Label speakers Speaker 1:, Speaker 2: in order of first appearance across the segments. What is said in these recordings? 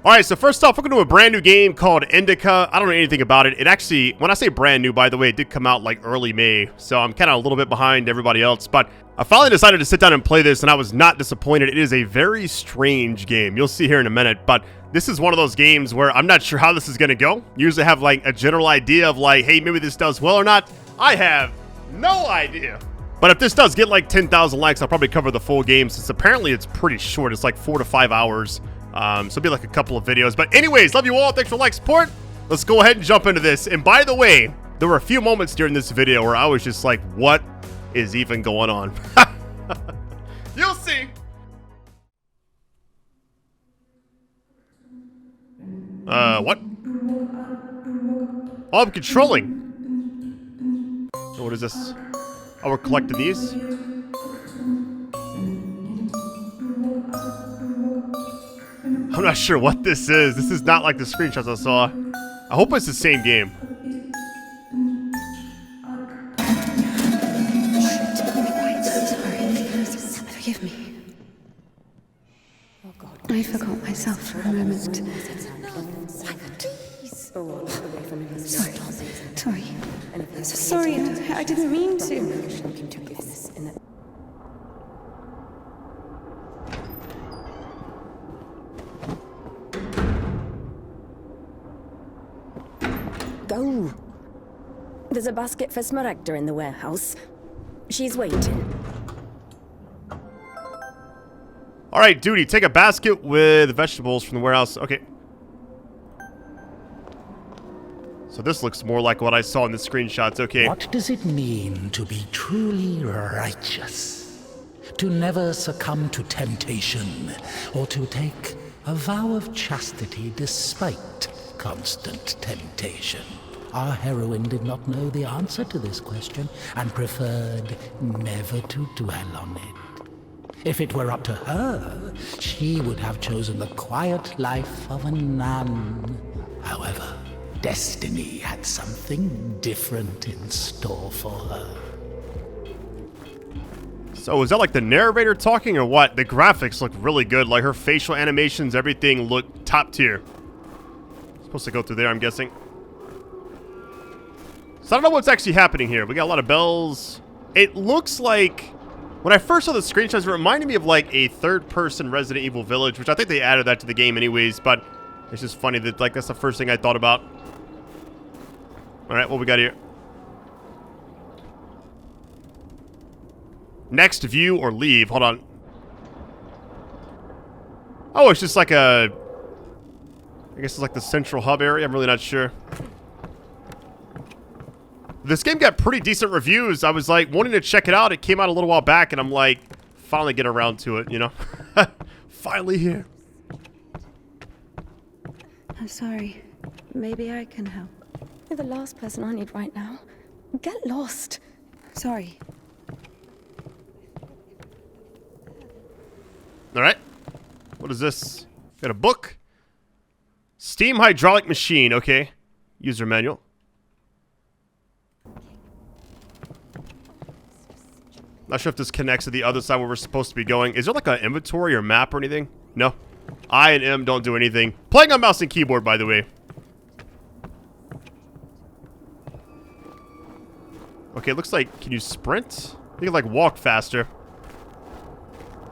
Speaker 1: Alright, so first off, we're going to do a brand new game called Indika. I don't know anything about it. It actually, when I say brand new, by the way, it did come out like early May. So I'm kind of a little bit behind everybody else. But I finally decided to sit down and play this, and I was not disappointed. It is a very strange game. You'll see here in a minute. But this is one of those games where I'm not sure how this is going to go. You usually have like a general idea of like, hey, maybe this does well or not. I have no idea. But if this does get like 10,000 likes, I'll probably cover the full game, since apparently it's pretty short. It's like 4 to 5 hours. So it'll be like a couple of videos. But anyways, love you all. Thanks for like support. Let's go ahead and jump into this. And by the way, there were a few moments during this video where I was just like, what is even going on? You'll see. What? Oh, I'm controlling. So what is this? Oh, we're collecting these. I'm not sure what this is. This is not like the screenshots I saw. I hope it's the same game.
Speaker 2: Forgive me. I forgot myself for a moment. Sorry, I didn't mean to.
Speaker 3: Go. There's a basket for Smaragda in the warehouse. She's waiting.
Speaker 1: Alright, duty. Take a basket with vegetables from the warehouse. Okay. So this looks more like what I saw in the screenshots. Okay.
Speaker 4: What does it mean to be truly righteous? To never succumb to temptation, or to take a vow of chastity despite constant temptation? Our heroine did not know the answer to this question and preferred never to dwell on it. If it were up to her, she would have chosen the quiet life of a nun. However, destiny had something different in store for her.
Speaker 1: So is that like the narrator talking or what? The graphics look really good. Like her facial animations, everything looked top tier. Supposed to go through there, I'm guessing. So I don't know what's actually happening here. We got a lot of bells. It looks like, when I first saw the screenshots, it reminded me of like a third-person Resident Evil Village, which I think they added that to the game anyways, but it's just funny that like that's the first thing I thought about. Alright, what we got here? Next view or leave. Hold on. Oh, it's just like a, I guess it's like the central hub area. I'm really not sure. This game got pretty decent reviews. I was like wanting to check it out. It came out a little while back, and I'm like, finally get around to it, you know? Finally here.
Speaker 2: I'm sorry. Maybe I can help.
Speaker 3: You're the last person I need right now. Get lost.
Speaker 2: Sorry.
Speaker 1: Alright. What is this? Got a book. Steam hydraulic machine. Okay. User manual. Not sure if this connects to the other side where we're supposed to be going. Is there like an inventory or map or anything? No. I and M don't do anything. Playing on mouse and keyboard, by the way. Okay, it looks like, can you sprint? You can like walk faster.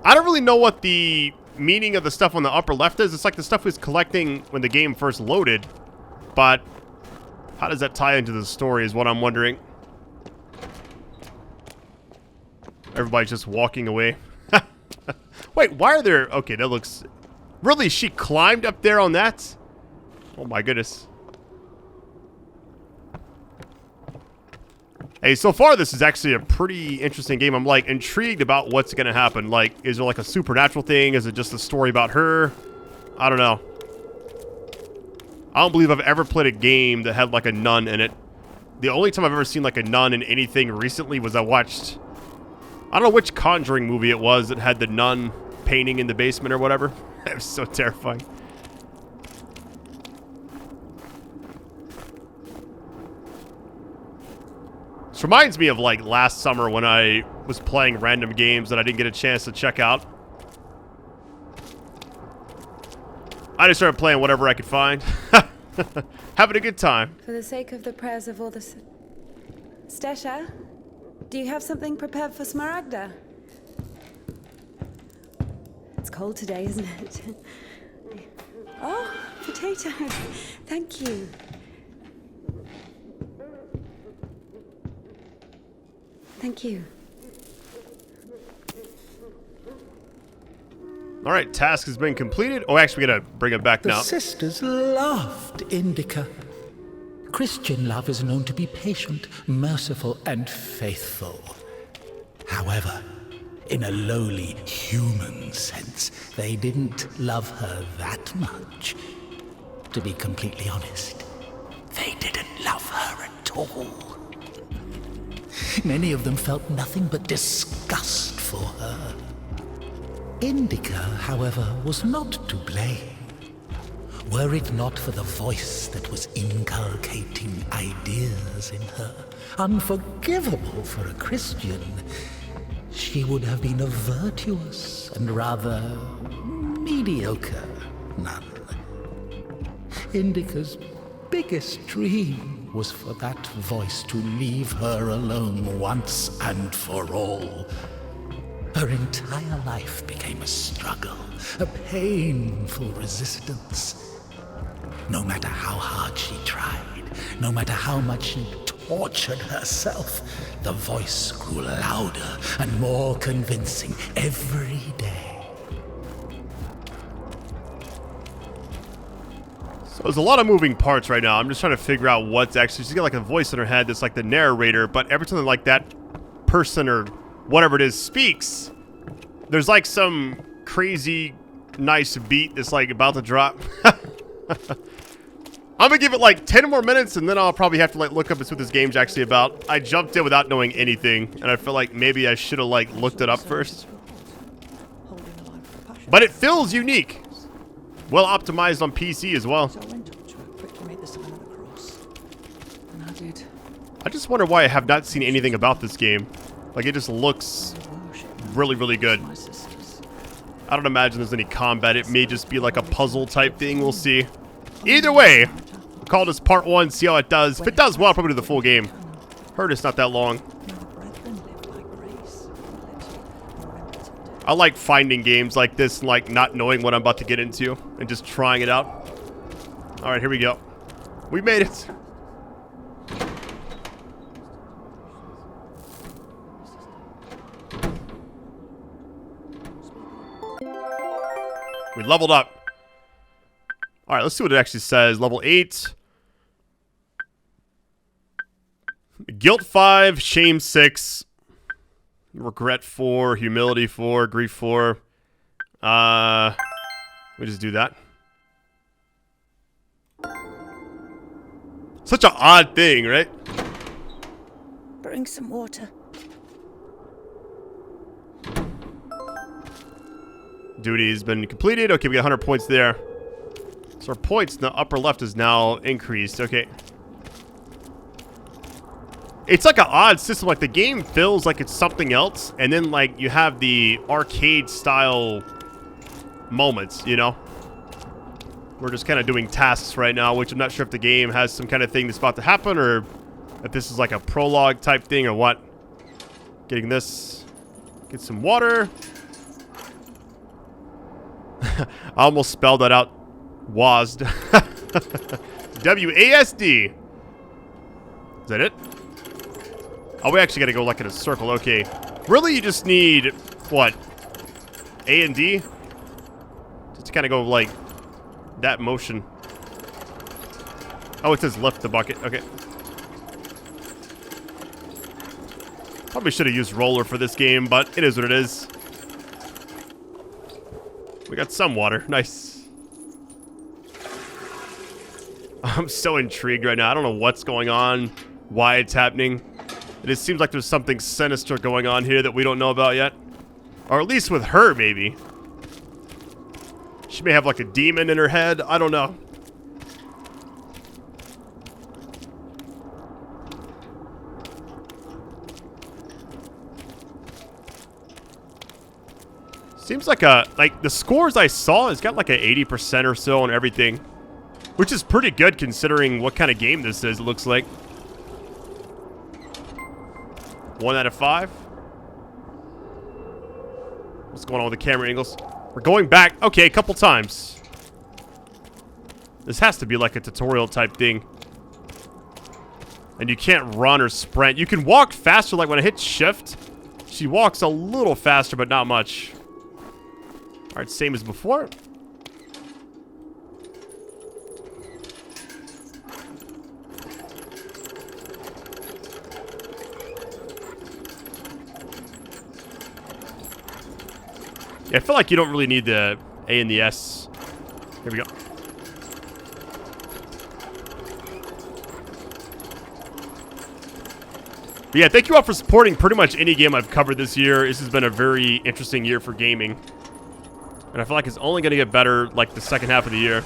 Speaker 1: I don't really know what the meaning of the stuff on the upper left is. It's like the stuff we was collecting when the game first loaded. But how does that tie into the story is what I'm wondering. Everybody's just walking away. Wait, why are there... Okay, that looks... Really, she climbed up there on that? Oh my goodness. Hey, so far this is actually a pretty interesting game. I'm like intrigued about what's gonna happen. Like, is there like a supernatural thing? Is it just a story about her? I don't know. I don't believe I've ever played a game that had like a nun in it. The only time I've ever seen like a nun in anything recently was I watched... I don't know which Conjuring movie it was that had the nun painting in the basement or whatever. It was so terrifying. This reminds me of like last summer when I was playing random games that I didn't get a chance to check out. I just started playing whatever I could find. Having a good time.
Speaker 2: For the sake of the prayers of all the... Stesha, do you have something prepared for Smaragda? It's cold today, isn't it? Oh, potatoes. Thank you. Thank you.
Speaker 1: All right, task has been completed. Oh, actually, we gotta bring it back
Speaker 4: The
Speaker 1: now.
Speaker 4: sisters loved Indika. Christian love is known to be patient, merciful, and faithful. However, in a lowly human sense, they didn't love her that much. To be completely honest, they didn't love her at all. Many of them felt nothing but disgust for her. Indika, however, was not to blame. Were it not for the voice that was inculcating ideas in her, unforgivable for a Christian, she would have been a virtuous and rather mediocre nun. Indika's biggest dream was for that voice to leave her alone once and for all. Her entire life became a struggle, a painful resistance. No matter how hard she tried, no matter how much she tortured herself, the voice grew louder and more convincing every day.
Speaker 1: So there's a lot of moving parts right now. I'm just trying to figure out what's actually... She's got like a voice in her head that's like the narrator, but every time like that person or whatever it is speaks, there's like some crazy nice beat that's like about to drop. I'm gonna give it like 10 more minutes and then I'll probably have to like look up and see what this game's actually about. I jumped in without knowing anything and I feel like maybe I should have like looked it up first. But it feels unique. Well optimized on PC as well.
Speaker 5: So I went up to her, quickly made the sign of the cross. And I did.
Speaker 1: I just wonder why I have not seen anything about this game. Like it just looks really, really good.
Speaker 5: My sisters.
Speaker 1: I don't imagine there's any combat. It may just be like a puzzle type thing. We'll see. Either way, we'll call this part 1, see how it does. If it does well, I'll probably do the full game. Heard it's not that long. I like finding games like this and like not knowing what I'm about to get into and just trying it out. All right, here we go. We made it. We leveled up. All right, let's see what it actually says. Level 8. Guilt 5, shame 6. Regret 4, humility 4, grief 4. We just do that. Such an odd thing, right?
Speaker 2: Bring some water.
Speaker 1: Duty has been completed. Okay, we got 100 points there. So our points in the upper left is now increased. Okay. It's like an odd system. Like the game feels like it's something else. And then like you have the arcade style moments, you know? We're just kind of doing tasks right now, which I'm not sure if the game has some kind of thing that's about to happen or if this is like a prologue type thing or what. Getting this. Get some water. I almost spelled that out. WASD. W-A-S-D. Is that it? Oh, we actually gotta go like in a circle. Okay. Really, you just need, what? A and D? Just to kind of go like that motion. Oh, it says lift the bucket. Okay. Probably should have used roller for this game, but it is what it is. We got some water. Nice. I'm so intrigued right now. I don't know what's going on, why it's happening. It just seems like there's something sinister going on here that we don't know about yet. Or at least with her, maybe. She may have like a demon in her head. I don't know. Seems like the scores I saw, it's got like a 80% or so on everything, which is pretty good considering what kind of game this is, it looks like. 1 out of 5. What's going on with the camera angles? We're going back. Okay, a couple times. This has to be like a tutorial type thing. And you can't run or sprint. You can walk faster, like when I hit shift. She walks a little faster, but not much. Alright, same as before. Yeah, I feel like you don't really need the A and the S. Here we go. But yeah, thank you all for supporting pretty much any game I've covered this year. This has been a very interesting year for gaming. And I feel like it's only going to get better, like, the second half of the year.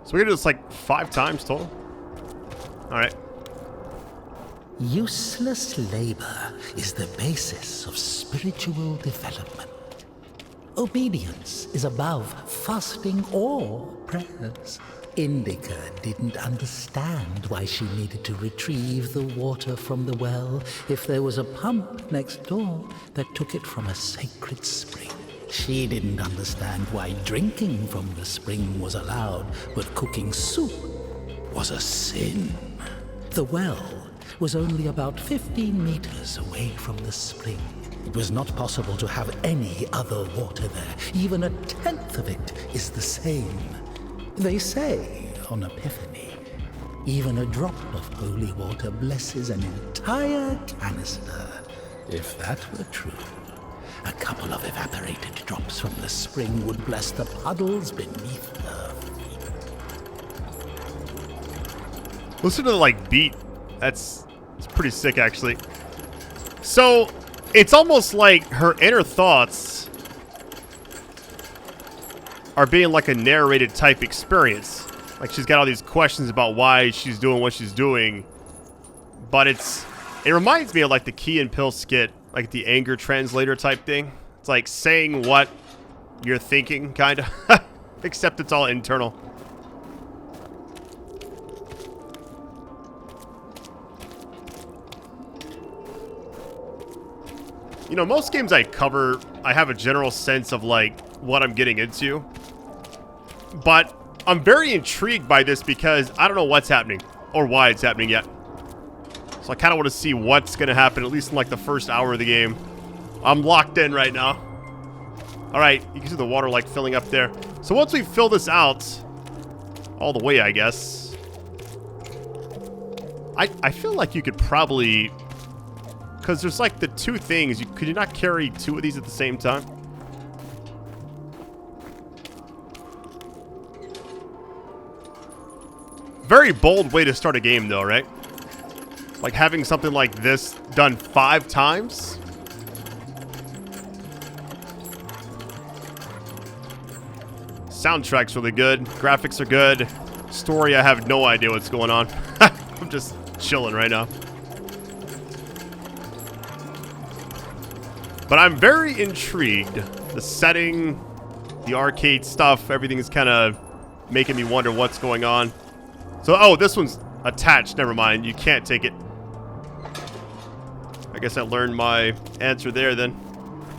Speaker 1: So we're going to do this, like, 5 times total. Alright.
Speaker 4: Useless labor is the basis of spiritual development. Obedience is above fasting or prayers. Indika didn't understand why she needed to retrieve the water from the well if there was a pump next door that took it from a sacred spring. She didn't understand why drinking from the spring was allowed, but cooking soup was a sin. The well was only about 15 meters away from the spring. It was not possible to have any other water there. Even a tenth of it is the same. They say on Epiphany, even a drop of holy water blesses an entire canister. If that were true, a couple of evaporated drops from the spring would bless the puddles beneath her feet.
Speaker 1: Listen to the, like, beat. It's pretty sick, actually. So, it's almost like her inner thoughts are being like a narrated type experience. Like, she's got all these questions about why she's doing what she's doing. But it reminds me of like the Key and Peele skit, like the anger translator type thing. It's like saying what you're thinking, kind of. Except it's all internal. You know, most games I cover, I have a general sense of like what I'm getting into. But I'm very intrigued by this because I don't know what's happening or why it's happening yet. So I kind of want to see what's going to happen, at least in like the first hour of the game. I'm locked in right now. All right, you can see the water like filling up there. So once we fill this out, all the way, I guess. I feel like you could probably, because there's like the 2 things. Could you not carry 2 of these at the same time? Very bold way to start a game, though, right? Like having something like this done 5 times. Soundtrack's really good. Graphics are good. Story, I have no idea what's going on. I'm just chilling right now. But I'm very intrigued. The setting, the arcade stuff, everything is kind of making me wonder what's going on. So, oh, this one's attached. Never mind. You can't take it. I guess I learned my answer there then.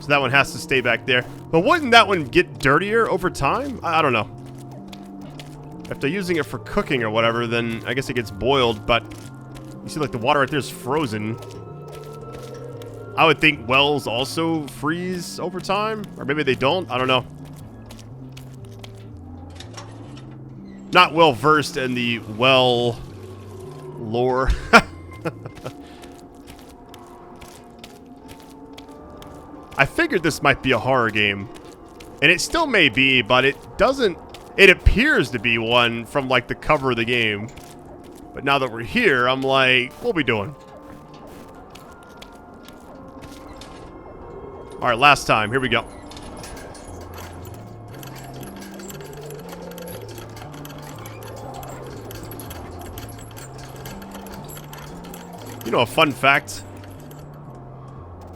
Speaker 1: So that one has to stay back there. But wouldn't that one get dirtier over time? I don't know. If they're using it for cooking or whatever, then I guess it gets boiled. But you see, like, the water right there is frozen. I would think wells also freeze over time. Or maybe they don't. I don't know. Not well versed in the well lore. I figured this might be a horror game. And it still may be, but it doesn't... It appears to be one from, like, the cover of the game. But now that we're here, I'm like, what are we doing? Alright, last time. Here we go. You know, a fun fact.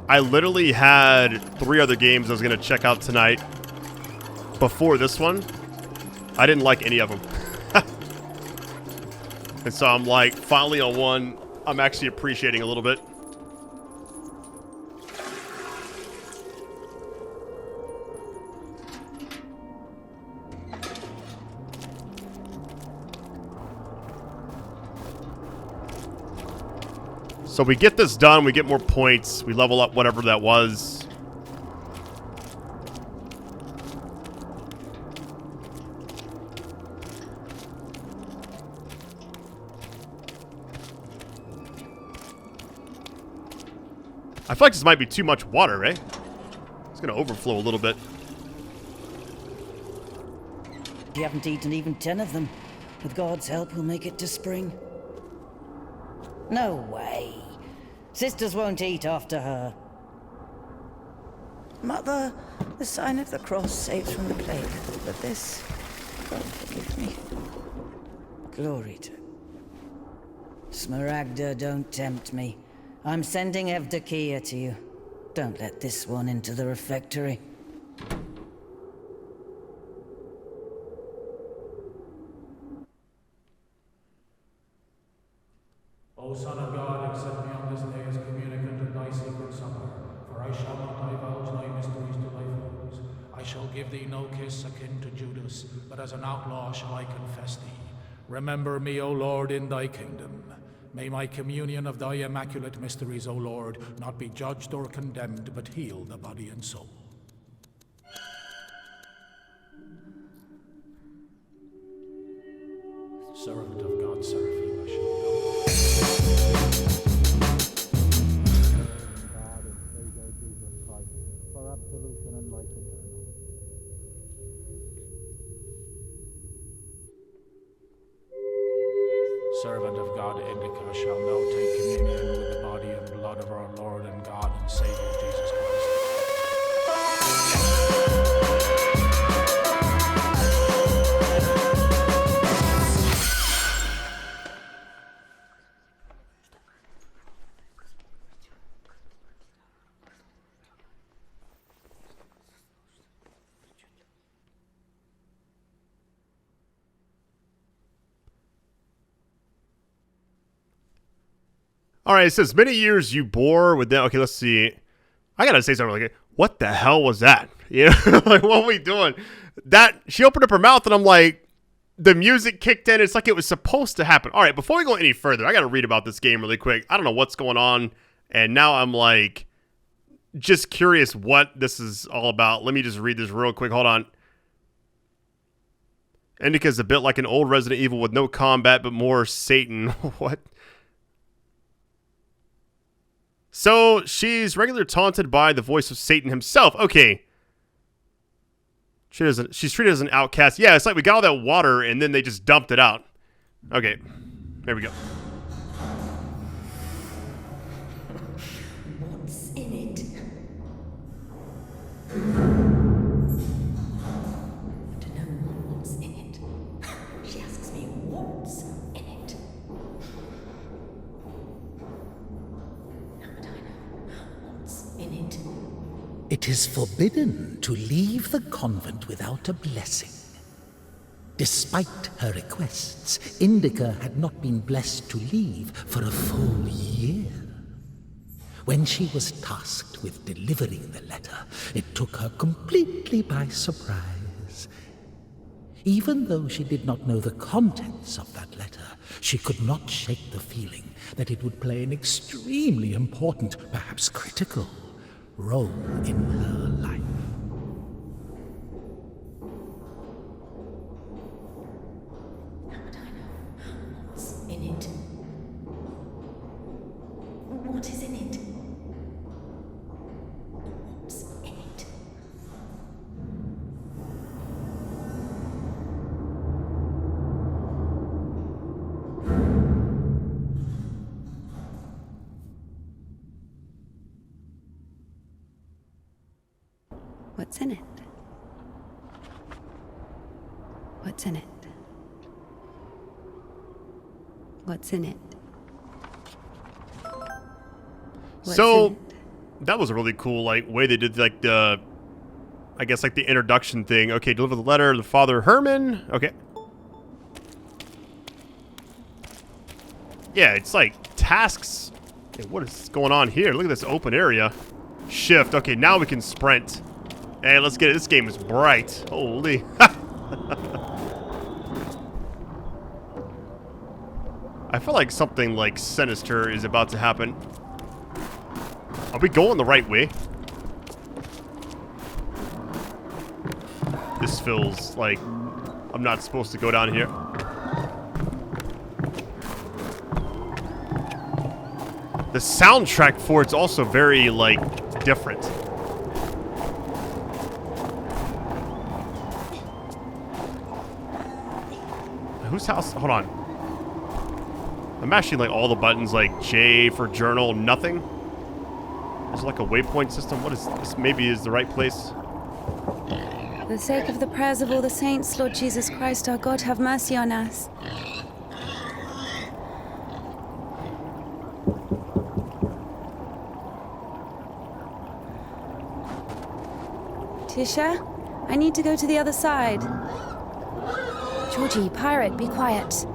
Speaker 1: I literally had 3 other games I was going to check out tonight before this one. I didn't like any of them. And so I'm like, finally on one I'm actually appreciating a little bit. So we get this done, we get more points, we level up whatever that was. I feel like this might be too much water, eh? It's gonna overflow a little bit.
Speaker 6: We haven't eaten even 10 of them. With God's help, we'll make it to spring. No way. Sisters won't eat after her.
Speaker 5: Mother, the sign of the cross saves from the plague, but this, God forgive me.
Speaker 6: Glory to... Smaragda, don't tempt me. I'm sending Evdokia to you. Don't let this one into the refectory.
Speaker 7: O Son of God, accept me on this day as communicant of thy sacred supper, for I shall not divulge thy mysteries to thy foes. I shall give thee no kiss akin to Judas, but as an outlaw shall I confess thee. Remember me, O Lord, in thy kingdom. May my communion of thy immaculate mysteries, O Lord, not be judged or condemned, but heal the body and soul. Servant of God, Seraphim, I shall know. God and Savior Jesus Christ, for absolution and life eternal. Servant of God, Indika, shall now take communion with the body and blood of our Lord and God and Savior Jesus Christ.
Speaker 1: All right, it says, many years you bore with them. Okay, let's see. I gotta say something like, what the hell was that? You know, like, what are we doing? That, she opened up her mouth and I'm like, the music kicked in. It's like it was supposed to happen. All right, before we go any further, I gotta read about this game really quick. I don't know what's going on. And now I'm like, just curious what this is all about. Let me just read this real quick. Hold on. Indika is a bit like an old Resident Evil with no combat, but more Satan. What? So, she's regularly taunted by the voice of Satan himself. Okay. She's treated as an outcast. Yeah, it's like we got all that water and then they just dumped it out. Okay. There we go.
Speaker 3: What's in it? I don't know what's in it. She asks me what's in it. How would I know what's in it?
Speaker 4: It is forbidden to leave the convent without a blessing. Despite her requests, Indika had not been blessed to leave for a full year. When she was tasked with delivering the letter, it took her completely by surprise. Even though she did not know the contents of that letter, she could not shake the feeling that it would play an extremely important, perhaps critical, role in her life.
Speaker 3: How would I know what's in it? What is in it? What's in it? What's in it? What's in it? What's in it? What's
Speaker 1: So,
Speaker 3: in it?
Speaker 1: That was a really cool, like, way they did, like, the... I guess, like, the introduction thing. Okay, deliver the letter to Father Herman. Okay. Yeah, it's like tasks. Hey, what is going on here? Look at this open area. Shift. Okay, now we can sprint. Hey, let's get it. This game is bright. Holy. I feel like something, like, sinister is about to happen. Are we going the right way? This feels like I'm not supposed to go down here. The soundtrack for it's also very, like, different. Whose house? Hold on. I'm mashing, like, all the buttons, like J for journal, nothing. There's like a waypoint system. What is this? Maybe is the right place.
Speaker 2: For the sake of the prayers of all the saints, Lord Jesus Christ, our God, have mercy on us. Tisha, I need to go to the other side. Georgie, pirate, be quiet.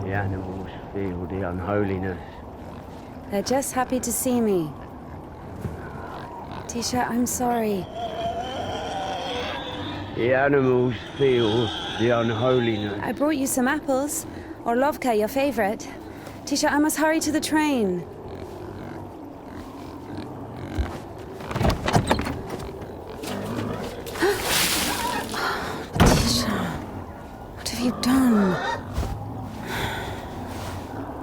Speaker 8: The animals feel the unholiness.
Speaker 2: They're just happy to see me. Tisha, I'm sorry.
Speaker 8: The animals feel the unholiness.
Speaker 2: I brought you some apples. Orlovka, your favorite. Tisha, I must hurry to the train. Tisha, what have you done?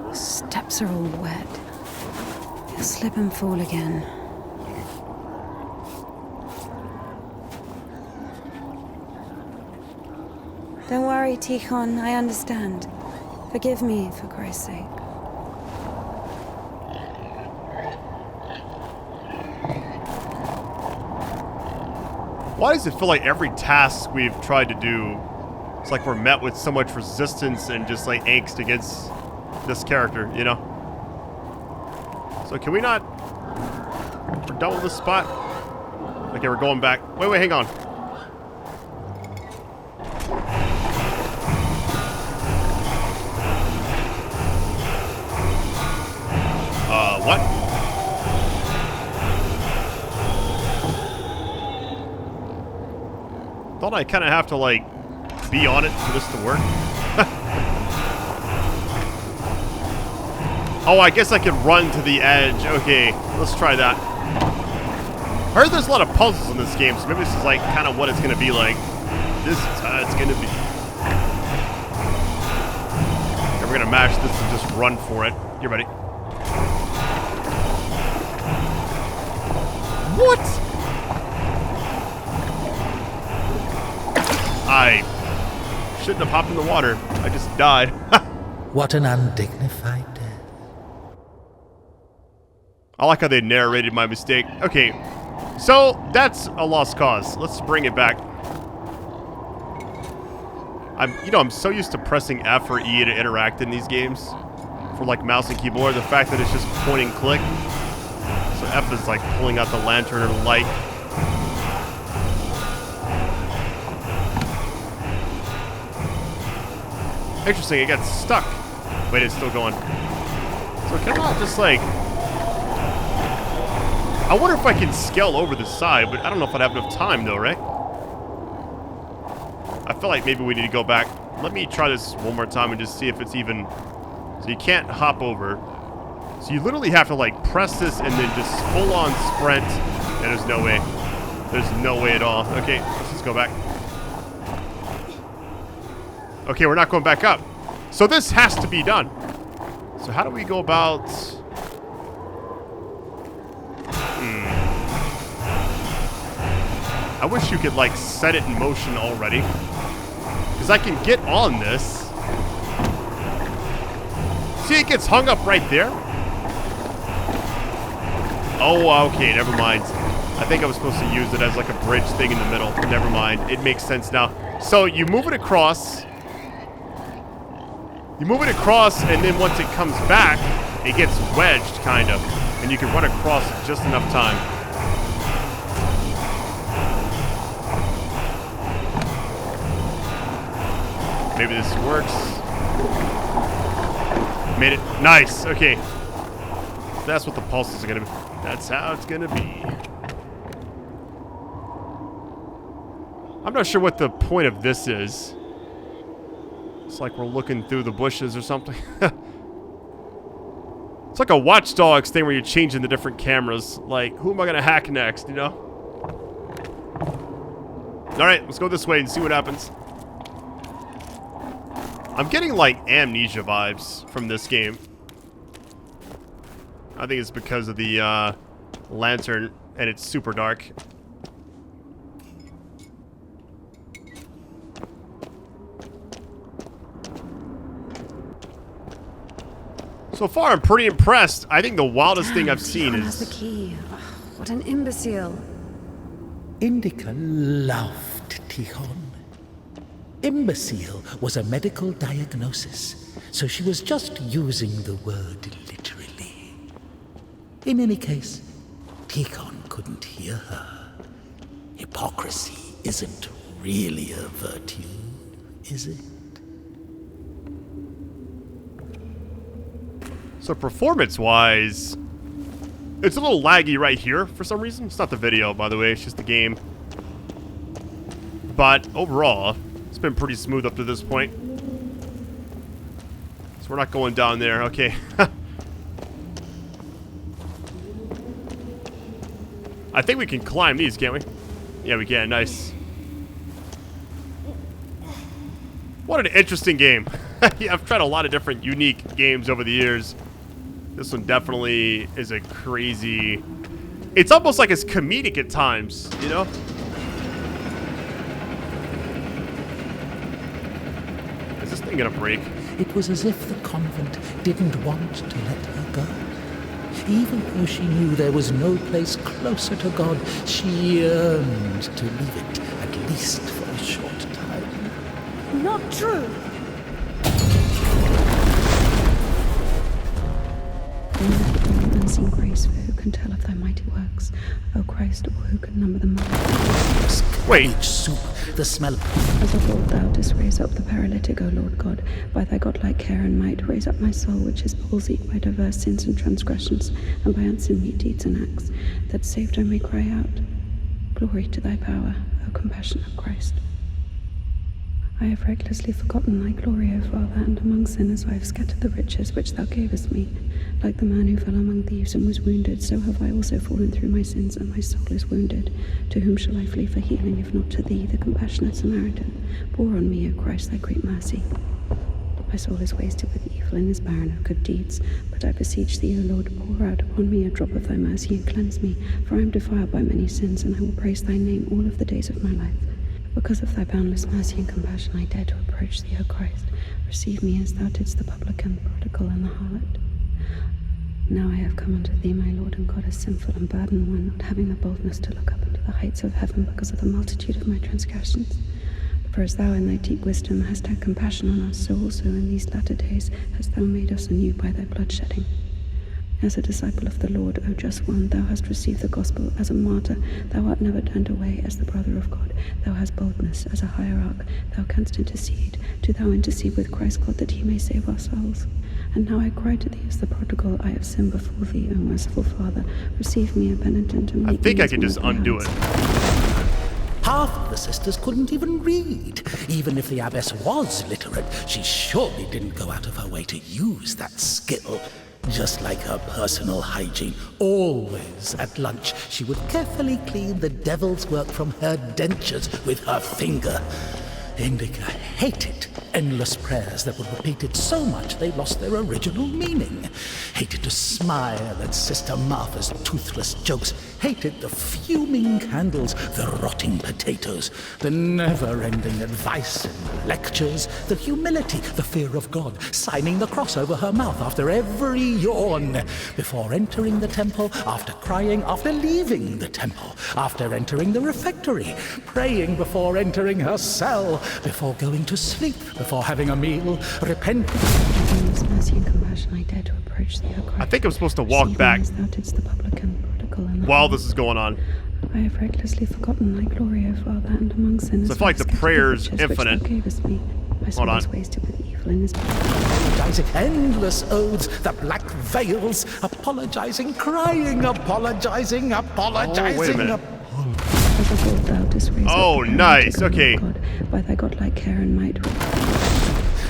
Speaker 2: The steps are all wet. You'll slip and fall again. Don't worry, Tikhon, I understand. Forgive me, for Christ's sake.
Speaker 1: Why does it feel like every task we've tried to do, it's like we're met with so much resistance and just like angst against this character, you know? So can we not... We're done with this spot? Okay, we're going back. Wait, hang on. What? Thought I kind of have to, like, be on it for this to work. Oh, I guess I can run to the edge. Okay, let's try that. I heard there's a lot of puzzles in this game, so maybe this is, like, kind of what it's going to be like. This is how it's going to be. Okay, we're going to mash this and just run for it. You ready? What? I shouldn't have hopped in the water. I just died.
Speaker 4: What an undignified death.
Speaker 1: I like how they narrated my mistake. Okay, so that's a lost cause. Let's bring it back. I'm so used to pressing F or E to interact in these games for like mouse and keyboard. The fact that it's just point and click. So F is like pulling out the lantern or the light. Interesting, it got stuck. Wait, it's still going. So can I not just like... I wonder if I can scale over the side, but I don't know if I'd have enough time though, right? I feel like maybe we need to go back. Let me try this one more time and just see if it's even... So you can't hop over. So you literally have to like press this and then just full on sprint. And there's no way. There's no way at all. Okay, let's just go back. Okay, we're not going back up. So this has to be done. So how do we go about... I wish you could like set it in motion already. Because I can get on this. See, it gets hung up right there. Oh, okay, never mind. I think I was supposed to use it as like a bridge thing in the middle. Never mind. It makes sense now. So you move it across. You move it across, and then once it comes back, it gets wedged, kind of. And you can run across just enough time. Maybe this works. Made it. Nice. Okay. That's what the pulses are gonna be. That's how it's gonna be. I'm not sure what the point of this is. It's like we're looking through the bushes or something. It's like a Watch Dogs thing where you're changing the different cameras. Like, who am I gonna hack next, you know? Alright, let's go this way and see what happens. I'm getting, like, Amnesia vibes from this game. I think it's because of the lantern and it's super dark. So far, I'm pretty impressed. I think the wildest thing I've seen
Speaker 2: Tikhon
Speaker 1: is...
Speaker 2: has the key. Oh, what an imbecile.
Speaker 4: Indika loved Tikhon. Imbecile was a medical diagnosis, so she was just using the word literally. In any case, Tikhon couldn't hear her. Hypocrisy isn't really a virtue, is it?
Speaker 1: So performance-wise, it's a little laggy right here for some reason. It's not the video, by the way. It's just the game. But overall, it's been pretty smooth up to this point. So we're not going down there. Okay. I think we can climb these, can't we? Yeah, we can. Nice. What an interesting game. Yeah, I've tried a lot of different unique games over the years. This one definitely is a crazy... It's almost like it's comedic at times, you know? Is this thing gonna break?
Speaker 4: It was as if the convent didn't want to let her go. Even though she knew there was no place closer to God, she yearned to leave it, at least for a short time.
Speaker 3: Not true.
Speaker 2: Unseen grace, for who can tell of thy mighty works? O Christ, or who can number them?
Speaker 1: Wait.
Speaker 4: Soup, the smell.
Speaker 2: As of old thou didst raise up the paralytic, O Lord God, by thy godlike care and might, raise up my soul, which is palsied by diverse sins and transgressions, and by unseemly deeds and acts, that saved I may cry out, glory to thy power, O compassionate Christ. I have recklessly forgotten thy glory, O Father, and among sinners I have scattered the riches which thou gavest me. Like the man who fell among thieves and was wounded, so have I also fallen through my sins, and my soul is wounded. To whom shall I flee for healing, if not to thee, the compassionate Samaritan? Pour on me, O Christ, thy great mercy. My soul is wasted with evil and is barren of good deeds. But I beseech thee, O Lord, pour out upon me a drop of thy mercy and cleanse me, for I am defiled by many sins, and I will praise thy name all of the days of my life. Because of thy boundless mercy and compassion, I dare to approach thee, O Christ. Receive me as thou didst the publican, the prodigal, and the harlot. Now I have come unto thee, my Lord and God, a sinful and burdened one, not having the boldness to look up into the heights of heaven because of the multitude of my transgressions. For as thou in thy deep wisdom hast had compassion on us, so also in these latter days hast thou made us anew by thy bloodshedding. As a disciple of the Lord, O just one, thou hast received the gospel. As a martyr, thou art never turned away. As the brother of God, thou hast boldness. As a hierarch, thou canst intercede. Do thou intercede with Christ God, that he may save our souls. And now I cry to thee as the prodigal, I have sinned before thee, O merciful Father. Receive me, a penitent, and make me
Speaker 1: I think I
Speaker 2: as
Speaker 1: can
Speaker 2: one
Speaker 1: just
Speaker 2: of thy
Speaker 1: undo
Speaker 2: house.
Speaker 1: it.
Speaker 4: Half of the sisters couldn't even read. Even if the abbess was literate, she surely didn't go out of her way to use that skill. Just like her personal hygiene, always at lunch, she would carefully clean the devil's work from her dentures with her finger. Indika hated endless prayers that were repeated so much they lost their original meaning. Hated to smile at Sister Martha's toothless jokes. Hated the fuming candles, the rotting potatoes, the never-ending advice and lectures, the humility, the fear of God, signing the cross over her mouth after every yawn, before entering the temple, after crying, after leaving the temple, after entering the refectory, praying before entering her cell, before going to sleep, before having a meal, repenting.
Speaker 2: In his mercy and compassion I dare to approach approach thee, O Christ.
Speaker 1: I think I'm supposed to walk back
Speaker 2: As thou didst the publican, prodigal, and the
Speaker 1: while this is going on.
Speaker 2: I have recklessly forgotten thy glory, O Father, and among sinners.
Speaker 1: So I feel like the prayer's infinite.
Speaker 2: My soul is wasted with evil in his
Speaker 4: Apologizing endless odes, the black veils, apologizing, crying, apologizing, apologizing.
Speaker 1: Oh, wait a minute.
Speaker 2: Oh,
Speaker 1: nice. Okay.
Speaker 2: God, by thy godlike care and might.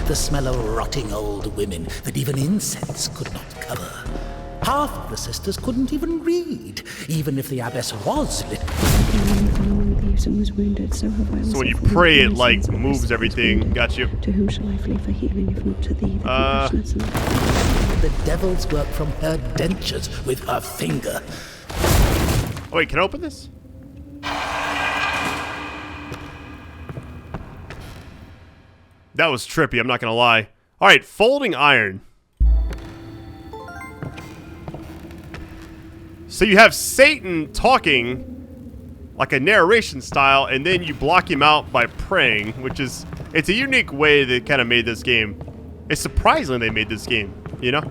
Speaker 4: The smell of rotting old women that even incense could not cover. Half of the sisters couldn't even read, even if the abbess was lit.
Speaker 2: So
Speaker 1: when you pray, it like moves everything. Got you.
Speaker 2: To whom shall I flee for healing if not to thee?
Speaker 4: The devils work from her dentures with her finger.
Speaker 1: Oh, wait, can I open this? That was trippy, I'm not gonna lie. Alright, folding iron. So you have Satan talking like a narration style, and then you block him out by praying, which is, it's a unique way they kind of made this game. It's surprising they made this game, you know?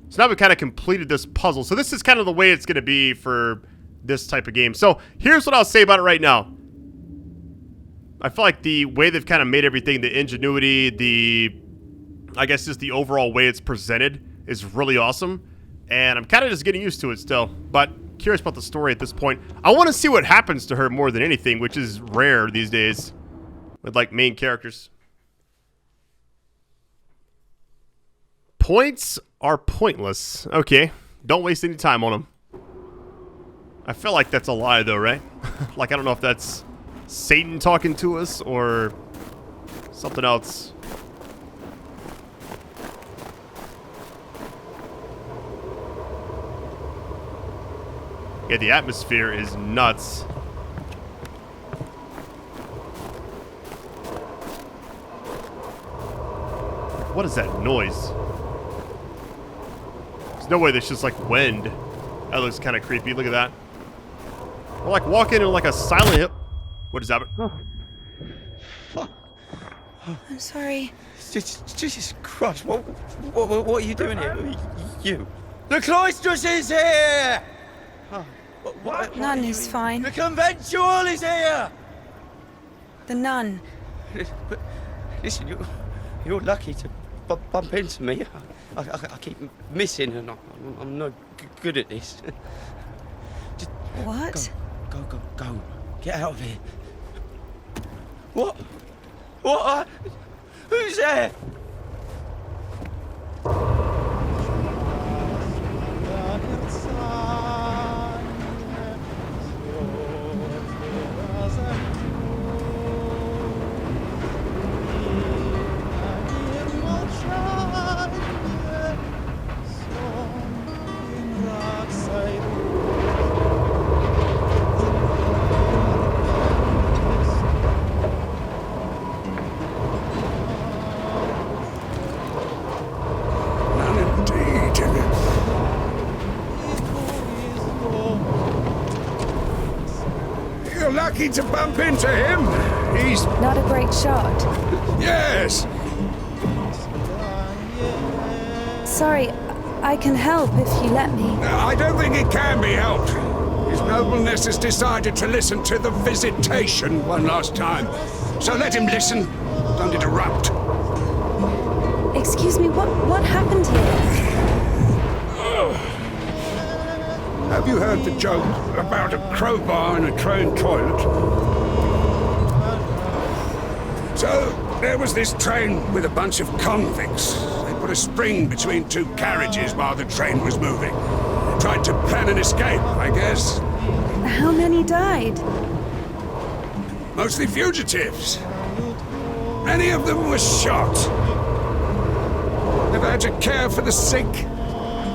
Speaker 1: So now we kind of completed this puzzle. So this is kind of the way it's going to be for this type of game. So here's what I'll say about it right now. I feel like the way they've kind of made everything, the ingenuity, I guess just the overall way it's presented is really awesome. And I'm kind of just getting used to it still, but curious about the story at this point. I want to see what happens to her more than anything, which is rare these days with like main characters. Points are pointless. Okay, don't waste any time on them. I feel like that's a lie though, right? Like, I don't know if that's Satan talking to us or something else. Yeah, the atmosphere is nuts. What is that noise? There's no way that's just like wind. That looks kind of creepy. Look at that. We're like walking in like a silent hill. What is that?
Speaker 5: I'm sorry.
Speaker 9: Jesus Christ, what are you doing here? You. The cloistress is here! What
Speaker 5: Nun is fine.
Speaker 9: The conventual is here!
Speaker 5: The nun.
Speaker 9: But listen, you're lucky to bump into me. I keep missing and I'm no good at this. Just
Speaker 5: what?
Speaker 9: Go. Get out of here. What? What? Who's there?
Speaker 10: Lucky to bump into him. He's
Speaker 5: not a great shot.
Speaker 10: Yes.
Speaker 5: Sorry, I can help if you let me.
Speaker 10: I don't think it can be helped. His nobleness has decided to listen to the visitation one last time. So let him listen. Don't interrupt.
Speaker 5: Excuse me, what happened here?
Speaker 10: Have you heard the joke about a crowbar in a train toilet? So, there was this train with a bunch of convicts. They put a spring between two carriages while the train was moving. Tried to plan an escape, I guess.
Speaker 5: How many died?
Speaker 10: Mostly fugitives. Many of them were shot. Have had to care for the sick.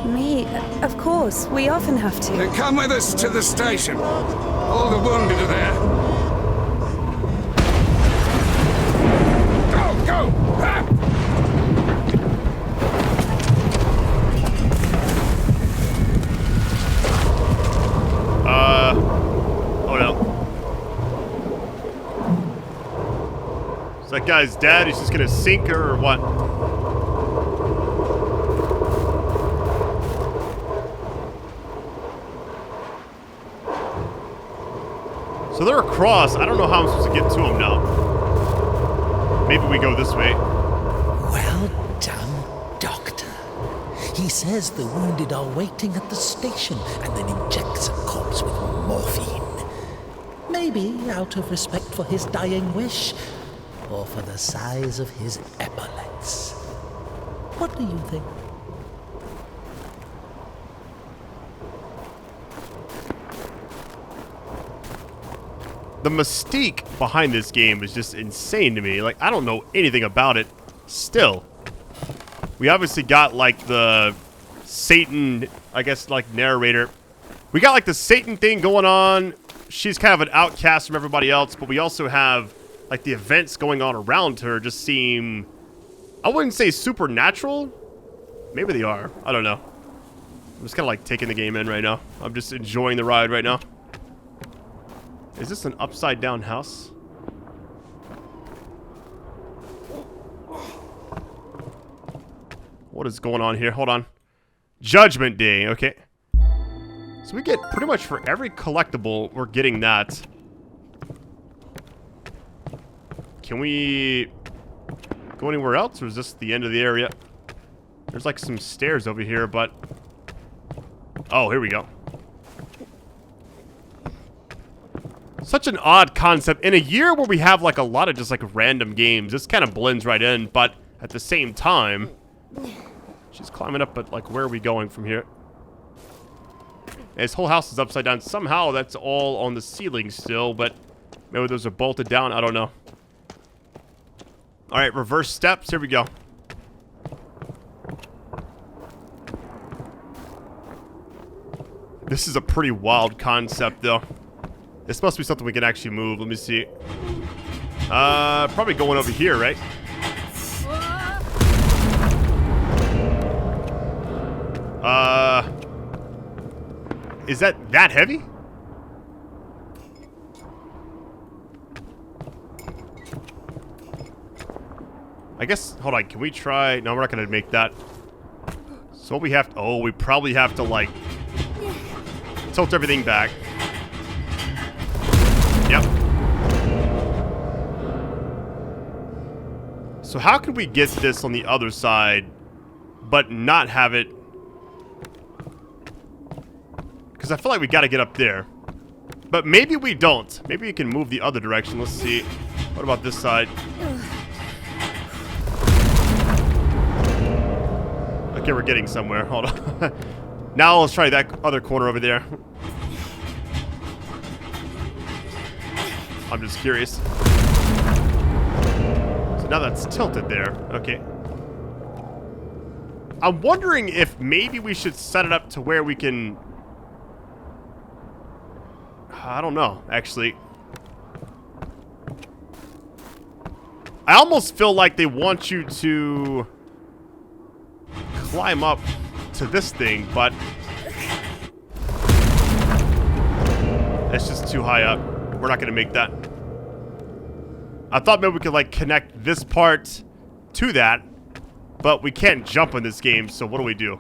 Speaker 5: Me? Of course. We often have to.
Speaker 10: Then come with us to the station. All the wounded are there. Go! Ah!
Speaker 1: Oh no. Is that guy's dad? He's just gonna sink her or what? So they're across. I don't know how I'm supposed to get to them now. Maybe we go this way.
Speaker 4: Well done, Doctor. He says the wounded are waiting at the station and then injects a corpse with morphine. Maybe out of respect for his dying wish, or for the size of his epaulets. What do you think?
Speaker 1: The mystique behind this game is just insane to me. Like, I don't know anything about it still. We obviously got, like, the Satan, I guess, like, narrator. We got, like, the Satan thing going on. She's kind of an outcast from everybody else, but we also have, like, the events going on around her just seem, I wouldn't say supernatural. Maybe they are. I don't know. I'm just kind of, like, taking the game in right now. I'm just enjoying the ride right now. Is this an upside-down house? What is going on here? Hold on. Judgment Day. Okay. So we get pretty much for every collectible, we're getting that. Can we go anywhere else, or is this the end of the area? There's like some stairs over here, but... Oh, here we go. Such an odd concept. In a year where we have like a lot of just like random games, this kind of blends right in, but at the same time... She's climbing up, but like where are we going from here? This whole house is upside down. Somehow that's all on the ceiling still, but maybe those are bolted down. I don't know. Alright, reverse steps. Here we go. This is a pretty wild concept, though. This must be something we can actually move. Let me see. Probably going over here, right? Is that heavy? I guess, hold on, can we try? No, we're not gonna make that. So we have to, oh, we probably have to like tilt everything back. Yep. So how can we get this on the other side, but not have it? Because I feel like we got to get up there. But maybe we don't. Maybe we can move the other direction. Let's see. What about this side? Okay, we're getting somewhere. Hold on. Now let's try that other corner over there. I'm just curious. So now that's tilted there. Okay. I'm wondering if maybe we should set it up to where we can... I don't know, actually. I almost feel like they want you to climb up to this thing, but it's just too high up. We're not gonna make that. I thought maybe we could like connect this part to that, but we can't jump in this game, so what do we do?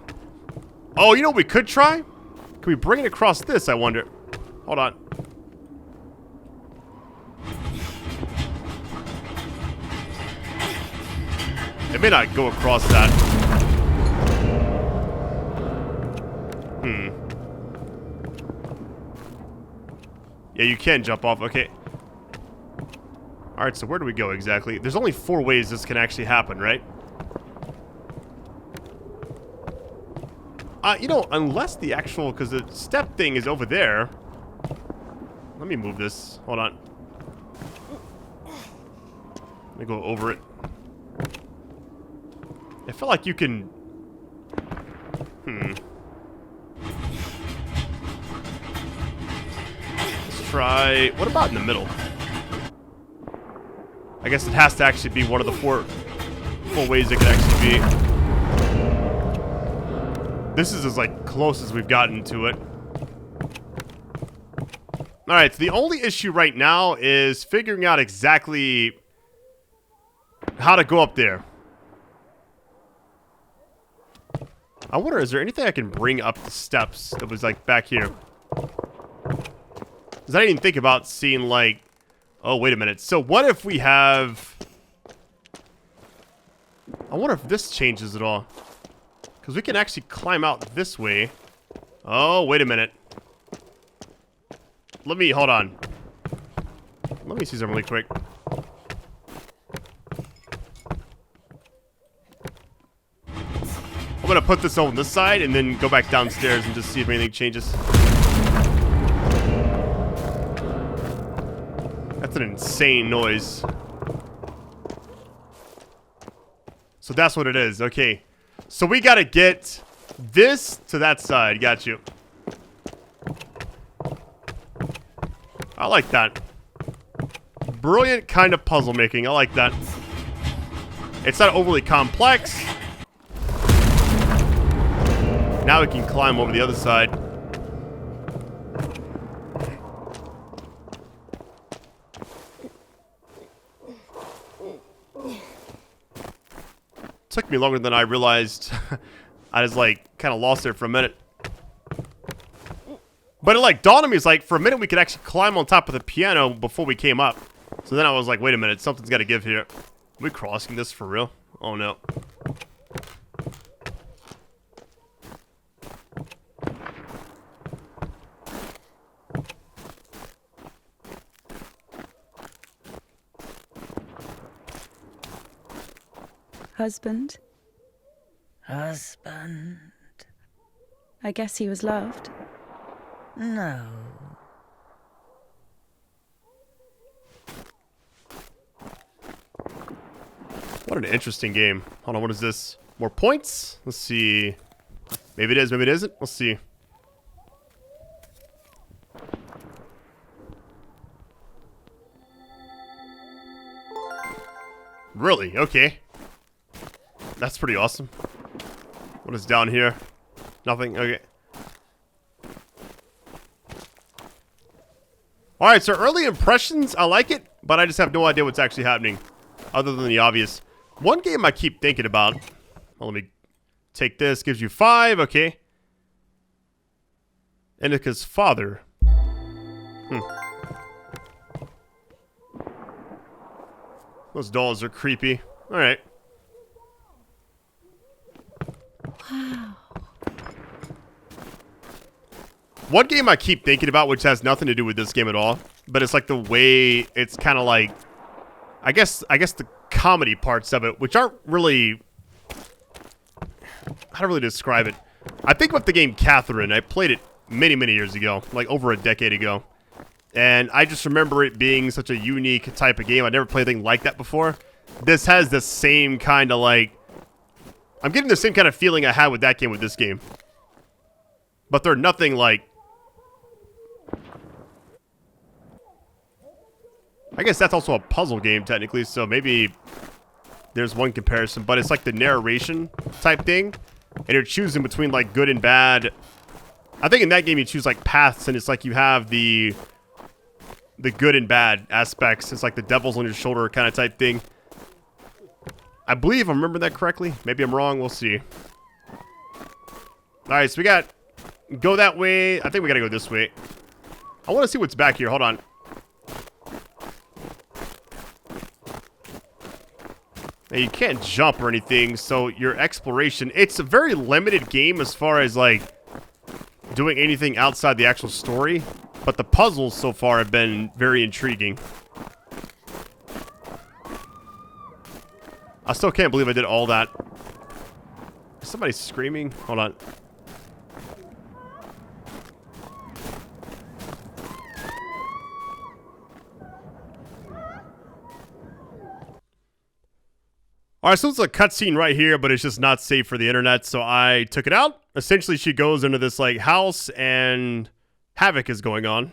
Speaker 1: Oh, you know what we could try? Can we bring it across this, I wonder? Hold on. It may not go across that. Yeah, you can jump off. Okay. Alright, so where do we go exactly? There's only 4 ways this can actually happen, right? You know, unless the actual... Because the step thing is over there. Let me move this. Hold on. Let me go over it. I feel like you can... Let's try... What about in the middle? I guess it has to actually be one of the four ways it could actually be. This is as like close as we've gotten to it. Alright, so the only issue right now is figuring out exactly how to go up there. I wonder, is there anything I can bring up the steps that was like back here? Because I didn't even think about seeing, like... Oh, wait a minute. So what if we have... I wonder if this changes at all. Because we can actually climb out this way. Oh, wait a minute. Let me... Hold on. Let me see something really quick. I'm going to put this on this side and then go back downstairs and just see if anything changes. That's an insane noise. So that's what it is. Okay. So we got to get this to that side. Got you. I like that. Brilliant kind of puzzle making. I like that. It's not overly complex. Now we can climb over the other side. Took me longer than I realized. I was like kind of lost there for a minute. But it like dawned on me, it's like for a minute we could actually climb on top of the piano before we came up. So then I was like, wait a minute, something's got to give here. Are we crossing this for real? Oh no.
Speaker 2: Husband?
Speaker 6: Husband?
Speaker 2: I guess he was loved.
Speaker 6: No.
Speaker 1: What an interesting game. Hold on, what is this? More points? Let's see. Maybe it is, maybe it isn't. Let's see. Really? Okay. That's pretty awesome. What is down here? Nothing? Okay. Alright, so early impressions, I like it, but I just have no idea what's actually happening. Other than the obvious. One game I keep thinking about. Well, let me take this. Gives you 5, okay. Indika's father. Those dolls are creepy. Alright.
Speaker 2: Wow.
Speaker 1: One game I keep thinking about, which has nothing to do with this game at all, but it's like the way it's kind of like, I guess the comedy parts of it, which aren't really, how to really describe it. I think about the game Catherine. I played it many, many years ago, like over a decade ago. And I just remember it being such a unique type of game. I never played anything like that before. This has the same kind of like, I'm getting the same kind of feeling I had with that game with this game. But they're nothing like, I guess that's also a puzzle game technically, so maybe there's one comparison. But it's like the narration type thing. And you're choosing between like good and bad. I think in that game you choose like paths, and it's like you have the good and bad aspects. It's like the devil's on your shoulder kind of type thing. I believe I remember that correctly. Maybe I'm wrong. We'll see. Alright, so we got go that way. I think we gotta go this way. I want to see what's back here. Hold on. Now, you can't jump or anything, so your exploration, it's a very limited game as far as like doing anything outside the actual story, but the puzzles so far have been very intriguing. I still can't believe I did all that. Is somebody screaming? Hold on. Alright, so it's a cutscene right here, but it's just not safe for the internet, so I took it out. Essentially, she goes into this, like, house, and havoc is going on.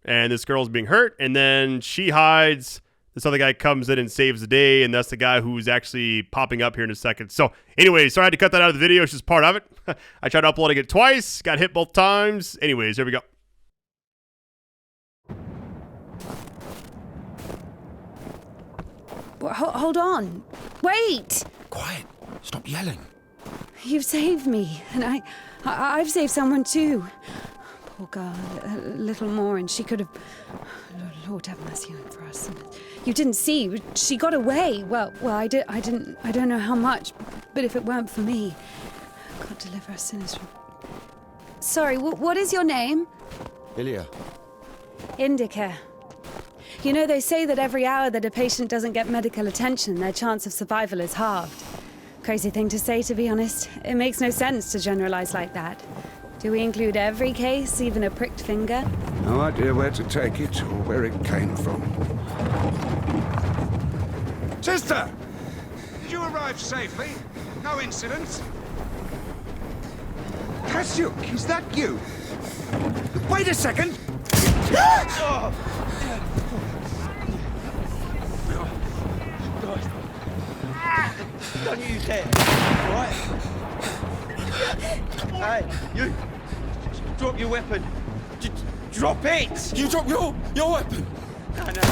Speaker 1: And this girl's being hurt, and then she hides. This other guy comes in and saves the day, and that's the guy who's actually popping up here in a second. So, anyway, sorry I had to cut that out of the video. It's just part of it. I tried uploading it twice, got hit both times. Anyways, here we go.
Speaker 2: Hold on. Wait!
Speaker 10: Quiet. Stop yelling.
Speaker 2: You've saved me, and I've saved someone too. poor girl, a little more, and she could have... Lord have mercy on for us. You didn't see. She got away. Well, I don't know how much, but if it weren't for me, God deliver us sinners from... Sorry, what is your name?
Speaker 11: Ilya.
Speaker 2: Indika. You know, they say that every hour that a patient doesn't get medical attention, their chance of survival is halved. Crazy thing to say, to be honest. It makes no sense to generalize like that. Do we include every case, even a pricked finger?
Speaker 10: No idea where to take it or where it came from. Sister! Did you arrive safely? No incidents? Kasyuk, is that you? Wait a second!
Speaker 9: Don't use that, alright? Hey, you! Drop your weapon! Drop it!
Speaker 11: You drop your weapon!
Speaker 9: No.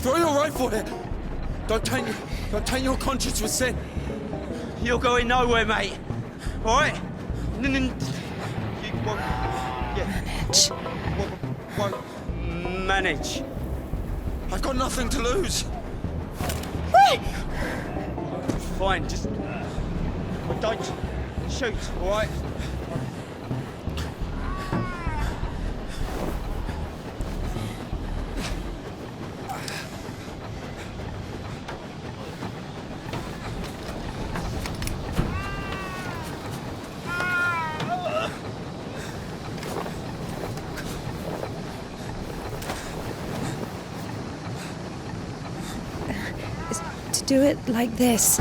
Speaker 11: Throw your rifle here! Don't taint your conscience with sin!
Speaker 9: You're going nowhere, mate! Alright? You won't...
Speaker 2: Manage.
Speaker 9: Won't manage.
Speaker 11: I've got nothing to lose!
Speaker 9: Fine, just... don't shoot, alright?
Speaker 2: Do it like this.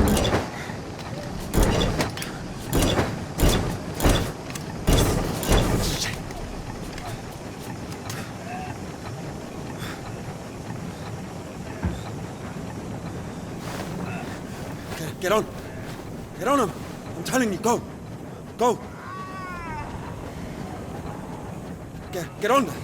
Speaker 11: Get on! Get on him! I'm telling you, go! Go! Get on there!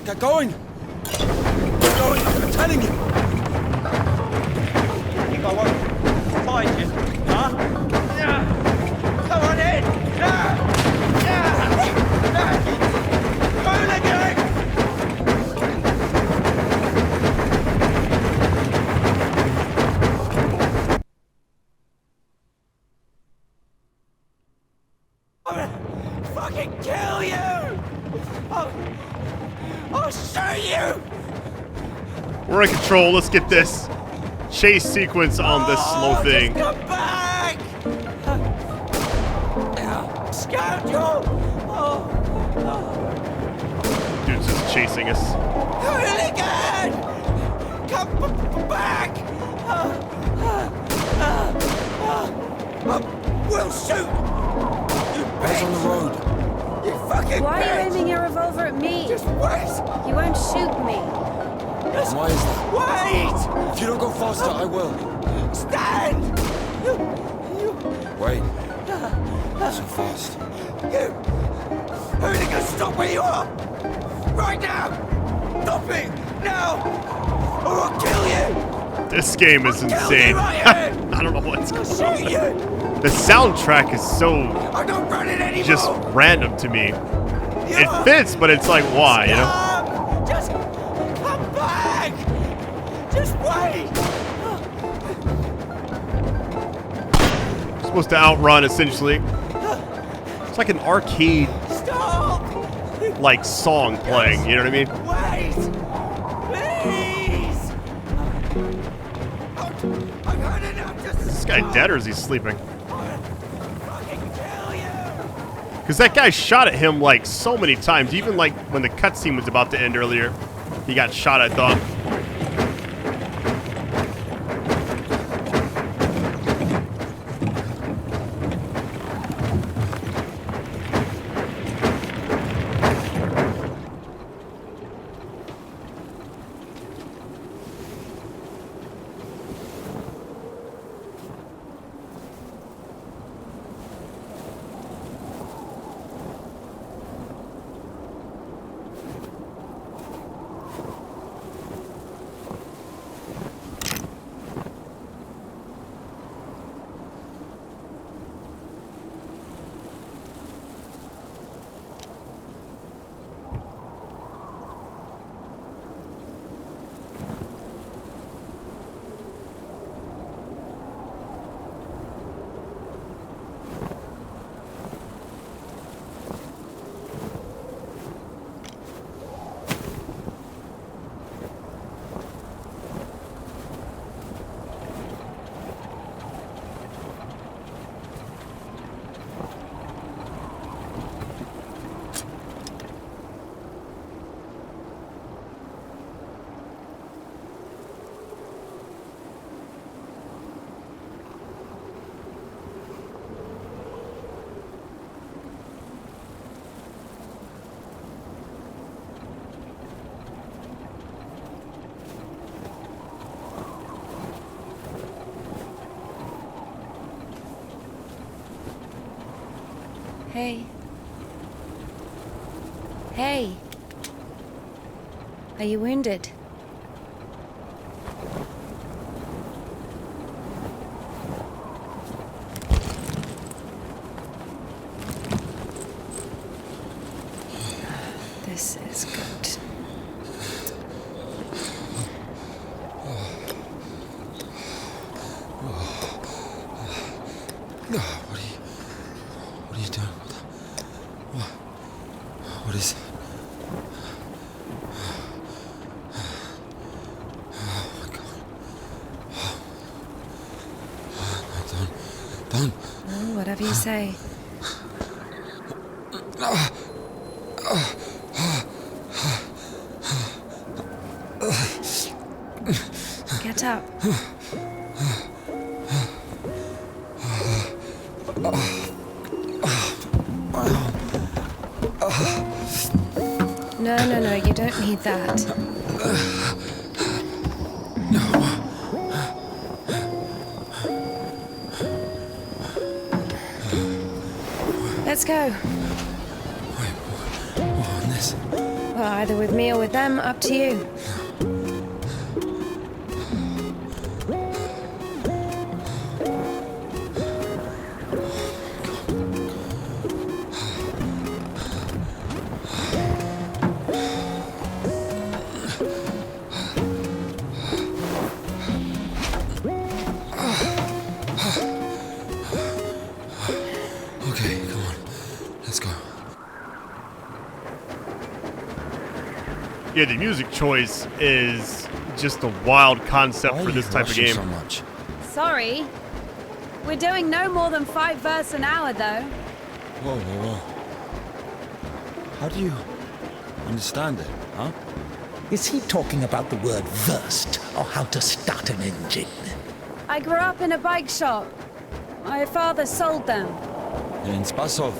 Speaker 11: Get going! Get going! I'm telling you!
Speaker 9: You think I won't find you, huh? Yeah! Come on in! Yeah! Yeah! Yeah! Hooligan! I'm gonna fucking kill you! I'll show you!
Speaker 1: We're in control. Let's get this chase sequence on this slow thing.
Speaker 9: Just come back! Scoundrel!
Speaker 1: Dude's just chasing us.
Speaker 9: Hooligan! Come back! We'll shoot! You
Speaker 11: Eyes on the road.
Speaker 9: You fucking
Speaker 2: Why are you
Speaker 9: bitch!
Speaker 2: aiming your revolver at me?
Speaker 9: Just wait!
Speaker 2: You won't shoot me.
Speaker 9: Just
Speaker 11: Why is that?
Speaker 9: wait!
Speaker 11: If you don't go faster, I will.
Speaker 9: Stand! You...
Speaker 11: Wait. Not so fast.
Speaker 9: You... Hooligan, stop where you are! Right now! Stop it! Now! Or I'll kill you!
Speaker 1: This game is
Speaker 9: Kill you
Speaker 1: insane.
Speaker 9: right here!
Speaker 1: I don't know what's
Speaker 9: I'll
Speaker 1: going
Speaker 9: shoot
Speaker 1: on.
Speaker 9: you!
Speaker 1: The soundtrack is so
Speaker 9: I don't run it anymore!
Speaker 1: just random to me. It
Speaker 9: Yeah.
Speaker 1: fits, but it's like, why, you know?
Speaker 9: Stop! Just come back! Just wait!
Speaker 1: Supposed to outrun, essentially. It's like an arcade,
Speaker 9: Stop!
Speaker 1: like, song playing, you know what I mean?
Speaker 9: Wait! Please! I've had enough. Just
Speaker 1: Is this guy dead or is he sleeping?
Speaker 9: fucking kill you!
Speaker 1: Because that guy shot at him, like, so many times. Even, like, when the cutscene was about to end earlier, he got shot, I thought.
Speaker 2: Hey. Hey. Are you wounded? This is good.
Speaker 11: What are you doing? What is it? Oh my God. No, don't.
Speaker 2: Oh, whatever you say. Get up. No, you don't need that. Let's go.
Speaker 11: Wait, what on this?
Speaker 2: Well, either with me or with them, up to you.
Speaker 11: Okay, come on. Let's go.
Speaker 1: Yeah, the music choice is just a wild concept for this type of game.
Speaker 11: So much?
Speaker 2: Sorry. We're doing no more than 5 verses an hour, though.
Speaker 11: Whoa. How do you understand it, huh?
Speaker 4: Is he talking about the word versed, or how to start an engine?
Speaker 2: I grew up in a bike shop. My father sold them.
Speaker 11: In Spasov.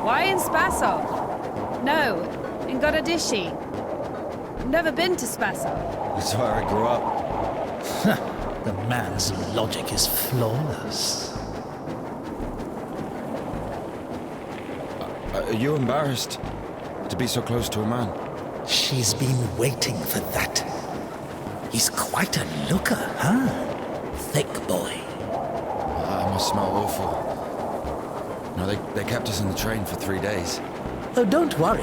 Speaker 2: Why in Spasov? No, in Gorodishi. I've never been to Spasov.
Speaker 11: That's where I grew up.
Speaker 4: The man's logic is flawless.
Speaker 11: Are you embarrassed to be so close to a man?
Speaker 4: She's been waiting for that. He's quite a looker, huh? Thick boy.
Speaker 11: I must smell awful. No, they kept us in the train for 3 days.
Speaker 4: Oh, don't worry.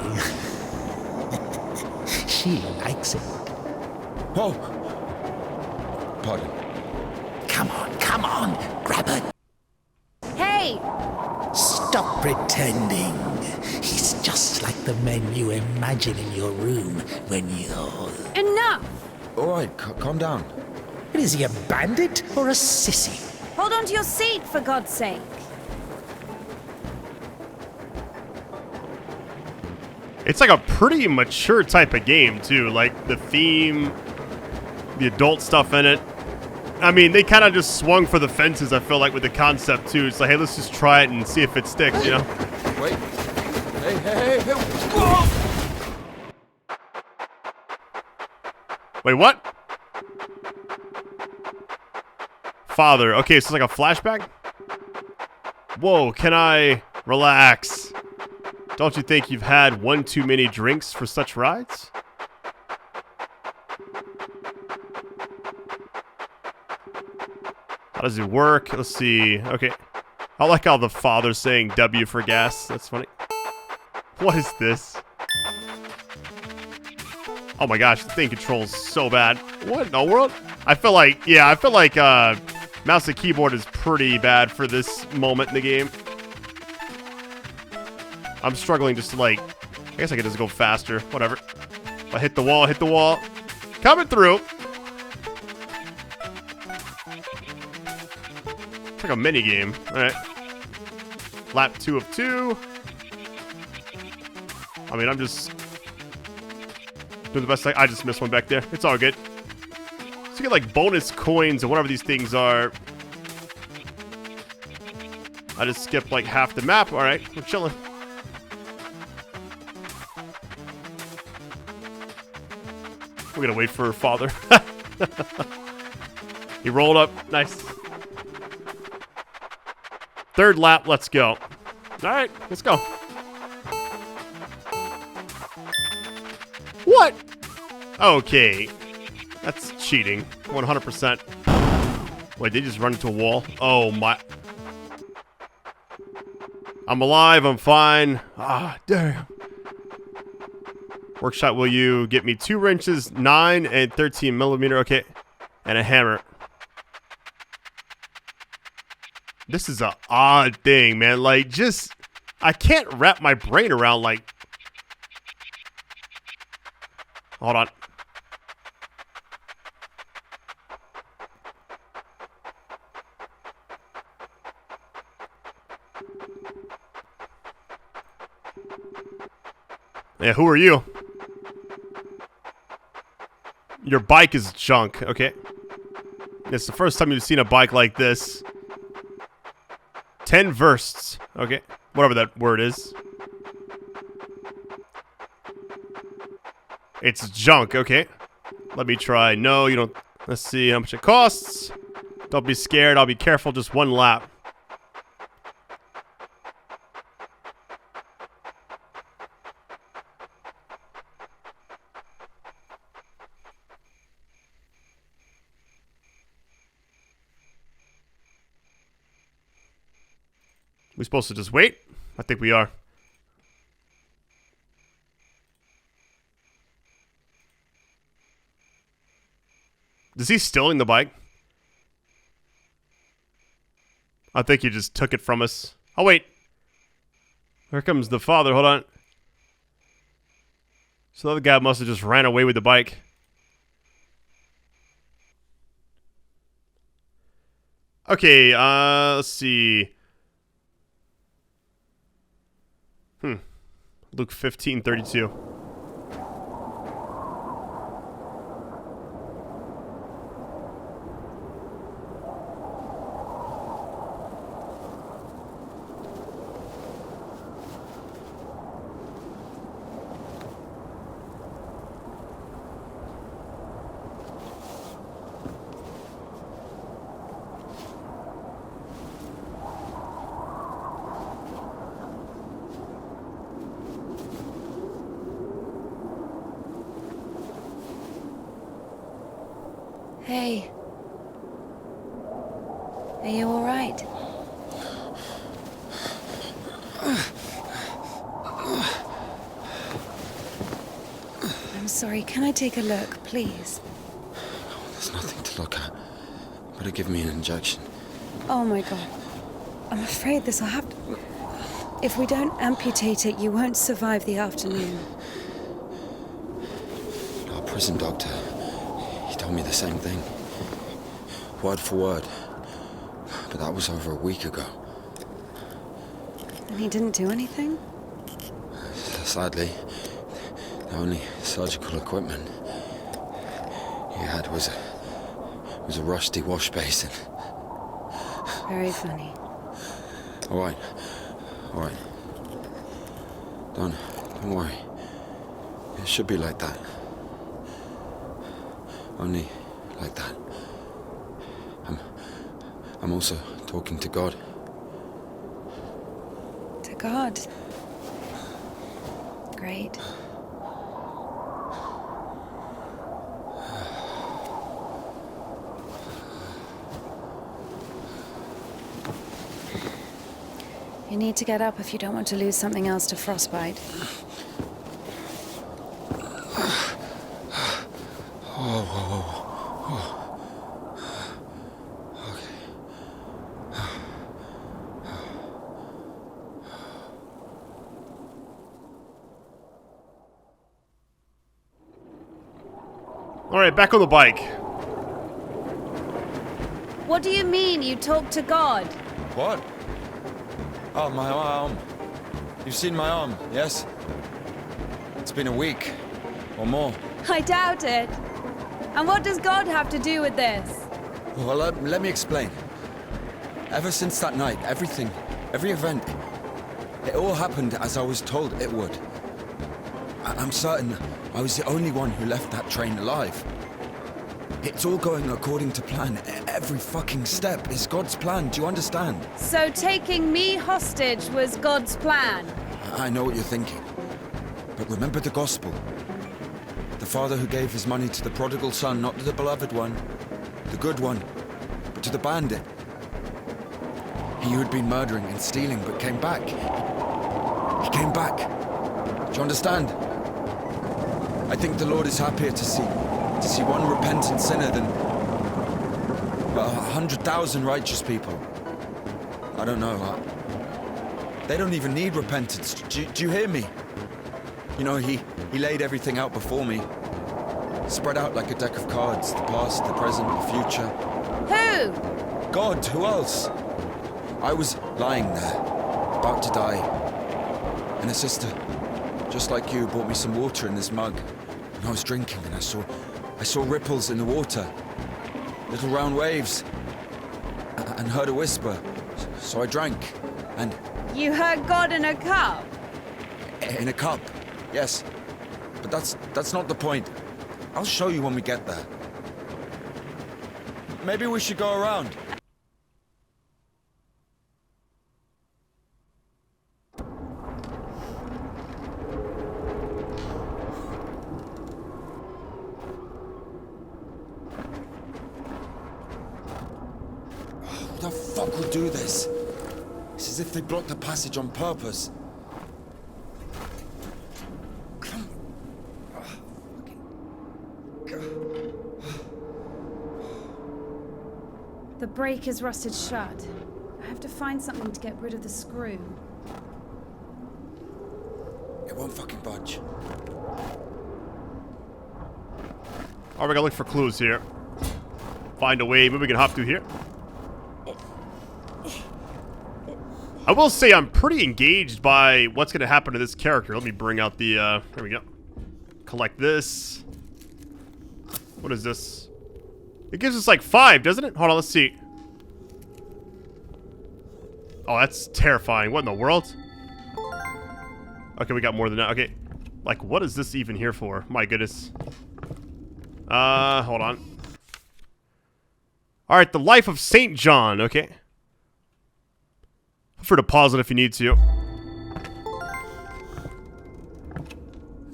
Speaker 4: She likes it.
Speaker 11: Whoa! Pardon.
Speaker 4: Come on, grab her.
Speaker 2: Hey!
Speaker 4: Stop pretending. He's just like the men you imagine in your room when you're...
Speaker 2: Enough!
Speaker 11: All right, calm down.
Speaker 4: Is he a bandit or a sissy?
Speaker 2: Hold on to your seat, for God's sake.
Speaker 1: It's like a pretty mature type of game, too. Like, the theme, the adult stuff in it. I mean, they kind of just swung for the fences, I feel like, with the concept, too. It's like, hey, let's just try it and see if it sticks, you know?
Speaker 11: Wait. Hey. Whoa!
Speaker 1: Wait, what? Father. Okay, so it's like a flashback? Whoa, can I relax? Don't you think you've had one too many drinks for such rides? How does it work? Let's see. Okay. I like how the father's saying W for gas. That's funny. What is this? Oh my gosh, the thing controls so bad. What in the world? I feel like mouse and keyboard is pretty bad for this moment in the game. I'm struggling just to, like, I guess I could just go faster. Whatever. If I hit the wall. Coming through. It's like a mini game. Alright. Lap 2 of 2. I mean, I'm just doing the best I just missed one back there. It's all good. So you get, like, bonus coins or whatever these things are. I just skipped, like, half the map. Alright, we're chilling. We're gonna wait for her father. He rolled up. Nice. Third lap, let's go. Alright, let's go. What? Okay. That's cheating. 100%. Wait, they just run into a wall? Oh my. I'm alive, I'm fine. Ah, damn. Workshop, will you get me 2 wrenches, 9 and 13 millimeter, okay, and a hammer. This is a odd thing, man. Like, just, I can't wrap my brain around, like, hold on. Yeah, who are you? Your bike is junk, okay. It's the first time you've seen a bike like this. 10 versts, okay. Whatever that word is. It's junk, okay. Let me try. No, you don't. Let's see how much it costs. Don't be scared. I'll be careful. Just 1 lap. We supposed to just wait? I think we are. Is he stealing the bike? I think he just took it from us. Oh, wait. Here comes the father. Hold on. So the other guy must have just ran away with the bike. Okay, let's see. Luke 15:32.
Speaker 2: Hey. Are you all right? I'm sorry, can I take a look, please?
Speaker 11: There's nothing to look at. Better give me an injection.
Speaker 2: Oh my god. I'm afraid this will have to... If we don't amputate it, you won't survive the afternoon.
Speaker 11: Our prison doctor, he told me the same thing. Word for word. But that was over a week ago.
Speaker 2: And he didn't do anything?
Speaker 11: Sadly, the only surgical equipment he had was a rusty wash basin.
Speaker 2: Very funny.
Speaker 11: All right. Don't worry. It should be like that. Only like that. I'm also talking to God.
Speaker 2: To God? Great. You need to get up if you don't want to lose something else to frostbite.
Speaker 1: Alright, back on the bike.
Speaker 2: What do you mean you talk to God?
Speaker 11: What? Oh, my arm. You've seen my arm, yes? It's been a week, or more.
Speaker 2: I doubt it. And what does God have to do with this?
Speaker 11: Well, let me explain. Ever since that night, everything, every event, it all happened as I was told it would. I'm certain I was the only one who left that train alive. It's all going according to plan. Every fucking step is God's plan. Do you understand?
Speaker 12: So taking me hostage was God's plan?
Speaker 11: I know what you're thinking. But remember the gospel. The father who gave his money to the prodigal son, not to the beloved one, the good one, but to the bandit. He who had been murdering and stealing but came back. He came back. Do you understand? I think the Lord is happier to see one repentant sinner than 100,000 righteous people. I don't know. They don't even need repentance. Do you hear me? You know, he laid everything out before me. Spread out like a deck of cards. The past, the present, the future.
Speaker 12: Who?
Speaker 11: God, who else? I was lying there, about to die. And a sister, just like you, brought me some water in this mug. And I was drinking and I saw ripples in the water. Little round waves. And heard a whisper. So I drank. And...
Speaker 12: You heard God in a cup?
Speaker 11: In a cup, yes. But that's not the point. I'll show you when we get there. Maybe we should go around. Who the fuck would do this? It's as if they blocked the passage on purpose.
Speaker 12: The brake is rusted shut. I have to find something to get rid of the screw.
Speaker 11: It won't fucking budge.
Speaker 1: Alright, we gotta look for clues here. Find a way. Maybe we can hop through here. I will say I'm pretty engaged by what's gonna happen to this character. Let me bring out the, there we go. Collect this. What is this? It gives us like 5, doesn't it? Hold on, let's see. Oh, that's terrifying. What in the world? Okay, we got more than that. Okay. Like, what is this even here for? My goodness. Hold on. Alright, the life of St. John. Okay. Feel free to pause it if you need to.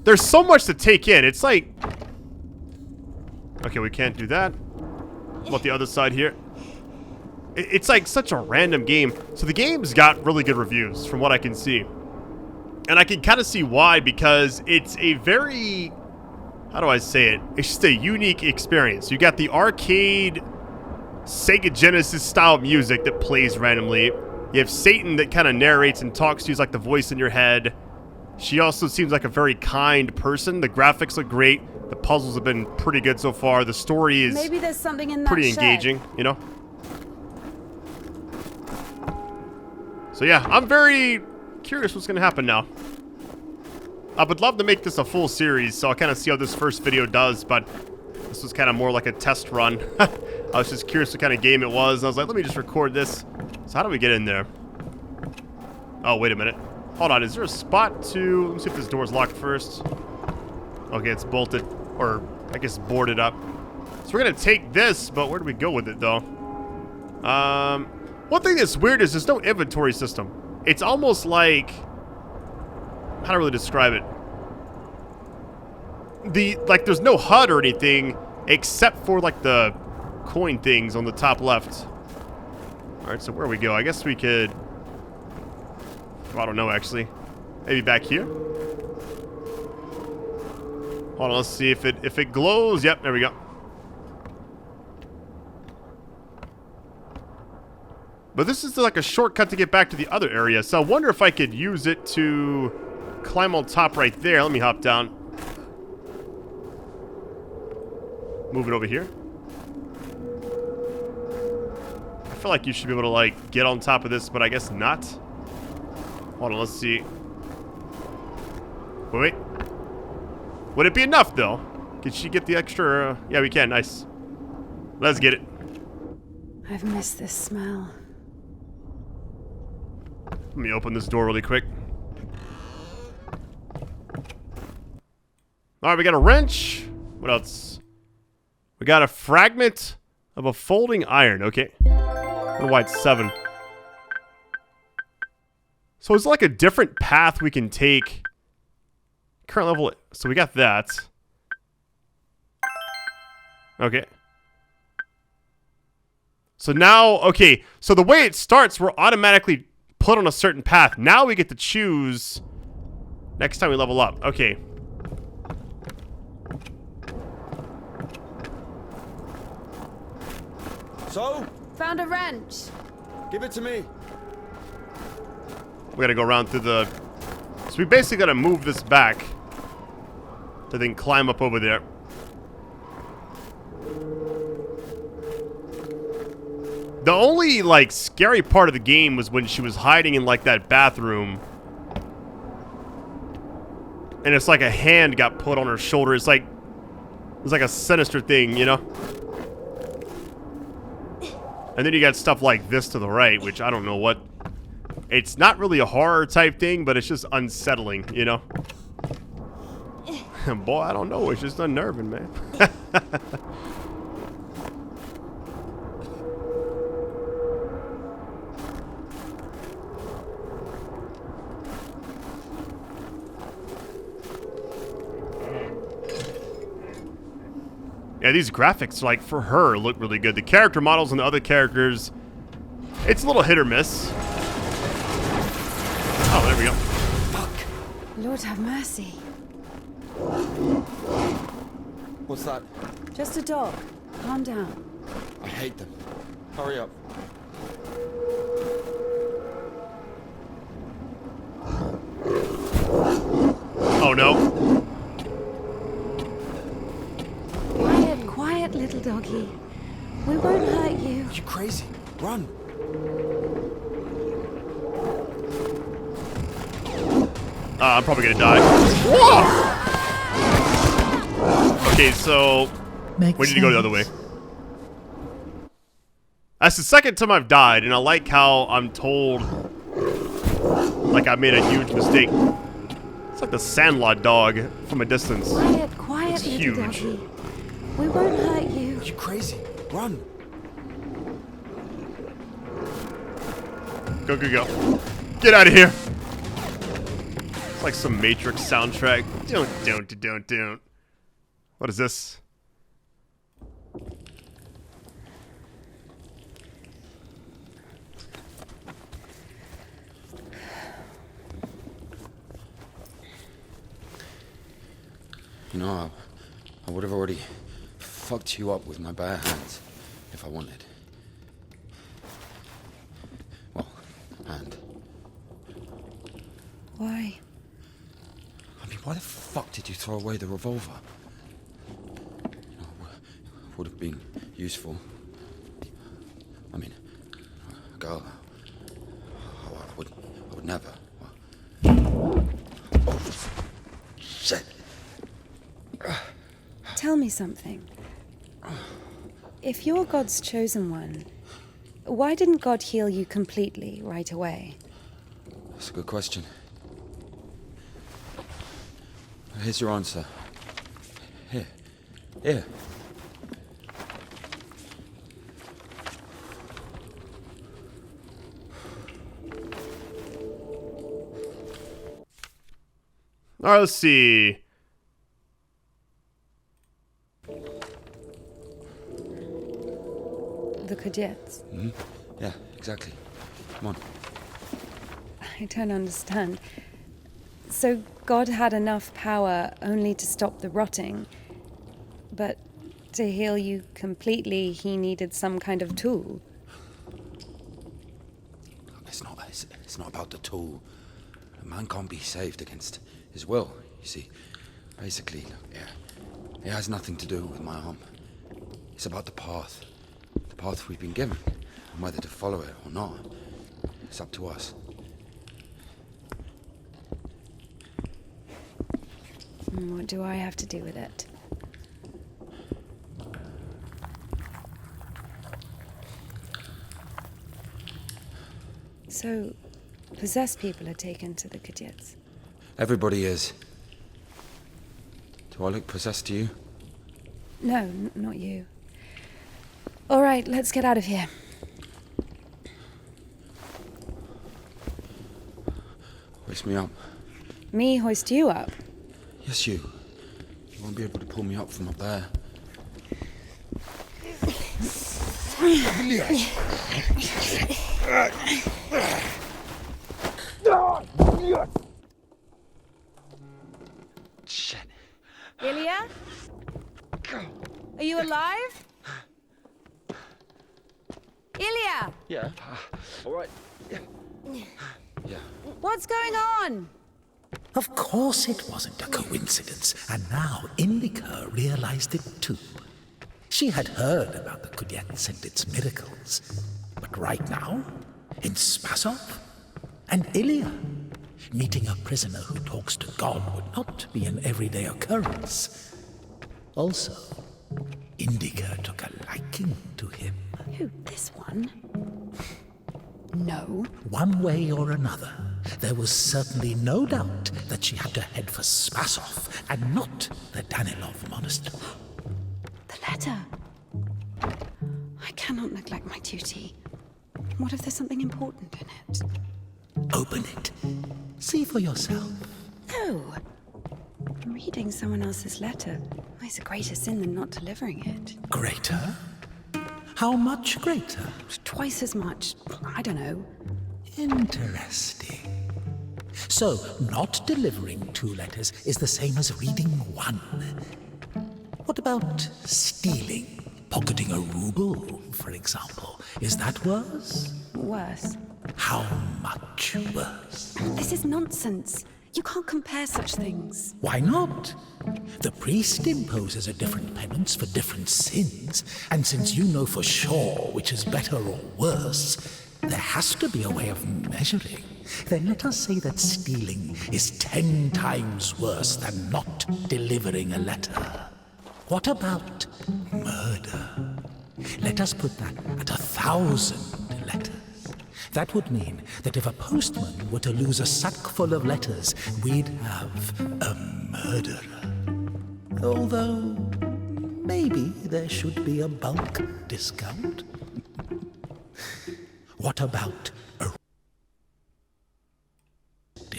Speaker 1: There's so much to take in. It's like... Okay, we can't do that. What about the other side here? It's like such a random game. So the game's got really good reviews from what I can see. And I can kind of see why, because it's a very... How do I say it? It's just a unique experience. You got the arcade Sega Genesis style music that plays randomly. You have Satan that kind of narrates and talks to you as like the voice in your head. She also seems like a very kind person. The graphics look great. The puzzles have been pretty good so far. The story is
Speaker 12: Maybe there's something in that
Speaker 1: pretty
Speaker 12: shed.
Speaker 1: engaging, you know? So yeah, I'm very curious what's going to happen now. I would love to make this a full series, so I'll kind of see how this first video does, but this was kind of more like a test run. I was just curious what kind of game it was, and I was like, let me just record this. So how do we get in there? Oh, wait a minute. Hold on, is there a spot to... Let me see if this door's locked first. Okay, it's bolted, or I guess boarded up. So we're going to take this, but where do we go with it, though? One thing that's weird is there's no inventory system. It's almost like... How to really describe it? Like, there's no HUD or anything, except for, like, the coin things on the top left. Alright, so where do we go? I guess we could... Oh, I don't know, actually. Maybe back here? Hold on, let's see if it glows. Yep, there we go. But this is like a shortcut to get back to the other area, so I wonder if I could use it to climb on top right there. Let me hop down. Move it over here. I feel like you should be able to, like, get on top of this, but I guess not. Hold on, let's see. Wait. Would it be enough, though? Could she get the extra... Yeah, we can. Nice. Let's get it.
Speaker 12: I've missed this smell.
Speaker 1: Let me open this door really quick. Alright, we got a wrench. What else? We got a fragment of a folding iron. Okay. I don't know why it's 7. So it's like a different path we can take. Current level. So we got that. Okay. So now, okay. So the way it starts, we're automatically put on a certain path. Now we get to choose next time we level up. Okay.
Speaker 11: So?
Speaker 12: Found a wrench.
Speaker 11: Give it to me.
Speaker 1: We gotta go around through the... So we basically gotta move this back to then climb up over there. The only, like, scary part of the game was when she was hiding in, like, that bathroom. And it's like a hand got put on her shoulder. It's like a sinister thing, you know? And then you got stuff like this to the right, which I don't know what... It's not really a horror type thing, but it's just unsettling, you know? Boy, I don't know. It's just unnerving, man. Yeah, these graphics, like, for her, look really good. The character models and the other characters, it's a little hit or miss. Oh, there we go.
Speaker 12: Fuck. Lord have mercy.
Speaker 11: What's that?
Speaker 12: Just a dog. Calm down.
Speaker 11: I hate them. Hurry up.
Speaker 1: Oh, no.
Speaker 2: Quiet, little doggy. We won't hurt you.
Speaker 11: You crazy? Run.
Speaker 1: I'm probably gonna die. Whoa! Okay, so we need to go the other way. That's the second time I've died, and I like how I'm told like I made a huge mistake. It's like the Sandlot dog from a distance.
Speaker 2: Quiet,
Speaker 1: it's
Speaker 2: little
Speaker 1: huge.
Speaker 2: doggy. We won't hurt you.
Speaker 11: You crazy? Run.
Speaker 1: Go, go, go. Get out of here. It's like some Matrix soundtrack. Don't. What is this?
Speaker 11: You know, I would have already fucked you up with my bare hands if I wanted. Well, and...
Speaker 2: Why?
Speaker 11: I mean, why the fuck did you throw away the revolver? Would have been useful. I mean, a girl. I would never. Oh, shit.
Speaker 2: Tell me something. If you're God's chosen one, why didn't God heal you completely right away?
Speaker 11: That's a good question. Here's your answer. Here.
Speaker 1: All right, let's see.
Speaker 2: The Kudets.
Speaker 11: Mm-hmm. Yeah, exactly. Come on.
Speaker 2: I don't understand. So God had enough power only to stop the rotting, but to heal you completely, he needed some kind of tool.
Speaker 11: It's not about the tool. A man can't be saved against his will, you see. Basically, it has nothing to do with my arm. It's about the path. The path we've been given. And whether to follow it or not, it's up to us.
Speaker 2: What do I have to do with it? So, possessed people are taken to the Kudets?
Speaker 11: Everybody is. Do I look possessed to you?
Speaker 2: No, not you.
Speaker 12: All right, let's get out of here.
Speaker 11: Hoist me up.
Speaker 12: Me hoist you up?
Speaker 11: Yes, you. You won't be able to pull me up from up there. Shit.
Speaker 12: Ilya? Are you alive? Ilya!
Speaker 11: Yeah. All right. Yeah.
Speaker 12: What's going on?
Speaker 4: Of course it wasn't a coincidence, and now Indika realized it too. She had heard about the Kudets and its miracles, but right now, in Spasov, and Ilya, meeting a prisoner who talks to God would not be an everyday occurrence. Also, Indika took a liking to him.
Speaker 12: Who, this one? No.
Speaker 4: One way or another, there was certainly no doubt that she had to head for Spasov and not the Danilov monastery.
Speaker 12: The letter. I cannot neglect my duty. What if there's something important in it?
Speaker 4: Open it. See for yourself.
Speaker 12: No. Reading someone else's letter is a greater sin than not delivering it.
Speaker 4: Greater? How much greater?
Speaker 12: Twice as much. I don't know.
Speaker 4: Interesting. So, not delivering 2 letters is the same as reading 1. What about stealing? Pocketing a ruble, for example. Is that worse?
Speaker 12: Worse.
Speaker 4: How much worse?
Speaker 12: This is nonsense. You can't compare such things.
Speaker 4: Why not? The priest imposes a different penance for different sins, and since you know for sure which is better or worse, there has to be a way of measuring. Then let us say that stealing is 10 times worse than not delivering a letter. What about murder? Let us put that at 1,000 letters. That would mean that if a postman were to lose a sack full of letters, we'd have a murderer. Although, maybe there should be a bulk discount. What about a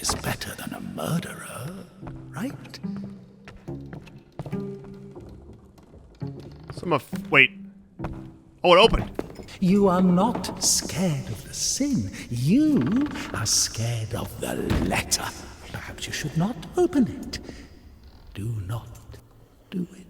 Speaker 4: is better than a murderer, right?
Speaker 1: Wait. Oh, it opened.
Speaker 4: You are not scared of the sin. You are scared of the letter. Perhaps you should not open it. Do not do it.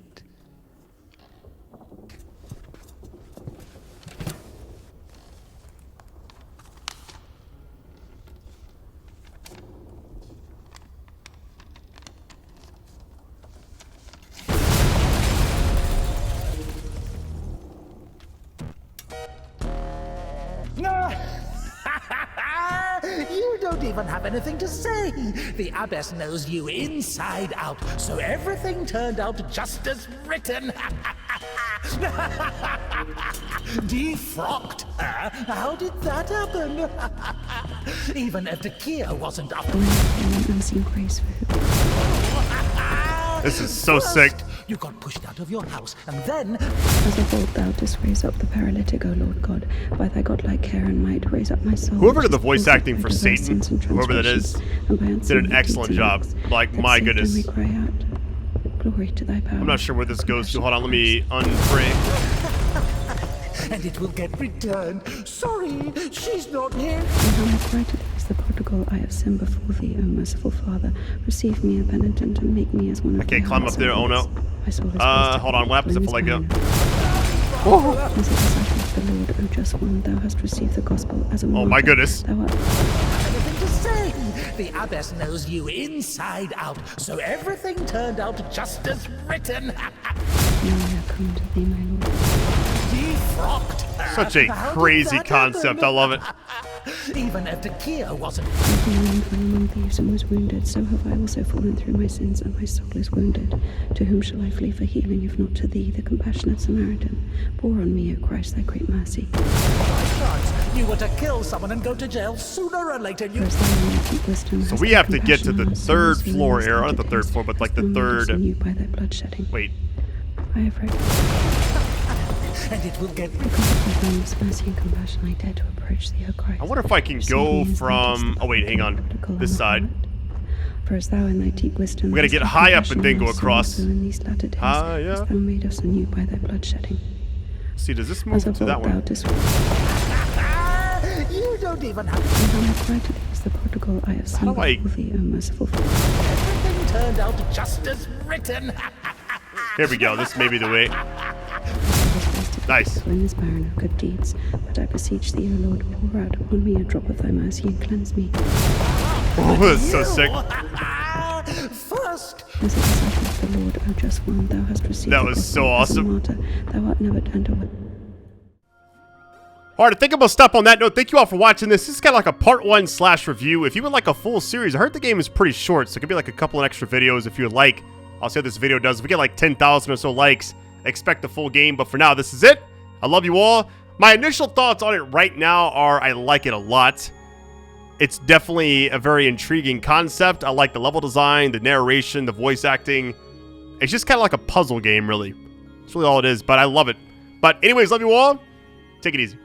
Speaker 4: You don't even have anything to say. The abbess knows you inside out, so everything turned out just as written. Defrocked her? How did that happen? Even Evdokia wasn't up.
Speaker 1: This is so sick.
Speaker 4: You got pushed out of your house, and then...
Speaker 2: As of old thou didst raise up the paralytic, O Lord God, by thy godlike care and might raise up my soul.
Speaker 1: Whoever did the voice acting for Satan, whoever that is, did an excellent job. Like, my goodness.
Speaker 2: We cry out, glory to thy power.
Speaker 1: I'm not sure where this goes to. Hold on, let me unframe.
Speaker 4: And it will get returned. Sorry, she's not here.
Speaker 2: And how much greater is the prodigal I have sinned before thee, O merciful Father. Receive me a penitent and make me as one of
Speaker 1: I can't climb up there, oh no. Hold on, what happens if I let go?
Speaker 2: Oh. As a disciple of the Lord, O just one, thou hast received the gospel as a martyr.
Speaker 1: Oh my goodness.
Speaker 2: Thou art...
Speaker 4: Anything to say? The abbess knows you inside out, so everything turned out just as written.
Speaker 2: Now I come to thee, my Lord.
Speaker 4: Defrocked her?
Speaker 1: Such a crazy concept, I love it.
Speaker 4: Even Evdokia wasn't.
Speaker 2: Like a man fell among thieves and was wounded, so have I also fallen through my sins, and my soul is wounded. To whom shall I flee for healing, if not to thee, the compassionate Samaritan? Pour on me, O Christ, thy great mercy.
Speaker 4: You were to kill someone and go to jail sooner or later.
Speaker 1: So we have to get to the 3rd floor here, not the 3rd floor, but like the 3rd.
Speaker 2: By thy bloodshedding.
Speaker 1: Wait.
Speaker 2: I have read.
Speaker 4: and it will get...
Speaker 2: Mercy and compassion, I dare to approach thee, O Christ.
Speaker 1: I wonder if I can go from... Oh, wait, hang on. This side.
Speaker 2: For as thou in thy deep wisdom...
Speaker 1: We gotta get high up and then go across.
Speaker 2: In these latter days,
Speaker 1: yeah.
Speaker 2: thou made us anew by thy bloodshedding.
Speaker 1: See, does this move to that one?
Speaker 4: You don't even have...
Speaker 2: And thou hast cried to thee as the prodigal, I have seen before thee, O merciful Father.
Speaker 4: Everything turned out just as written.
Speaker 1: Here we go. This may be the way. Nice.
Speaker 2: When is barren of good deeds, but I beseech thee, O Lord, pour out upon me a drop of thy mercy and cleanse me.
Speaker 1: Oh, that's so sick.
Speaker 4: First,
Speaker 2: as a disciple of the Lord, O just one, thou hast received.
Speaker 1: That was so awesome.
Speaker 2: Martyr, thou art never turned away.
Speaker 1: Alright, I think I'm gonna stop on that note. Thank you all for watching this. This is kind of like a part 1/ review. If you would like a full series, I heard the game is pretty short, so it could be like a couple of extra videos if you would like. I'll see how this video does. If we get like 10,000 or so likes, expect the full game. But for now, this is it. I love you all. My initial thoughts on it right now are I like it a lot. It's definitely a very intriguing concept. I like the level design, the narration, the voice acting. It's just kind of like a puzzle game, really. That's really all it is, but I love it. But anyways, love you all. Take it easy.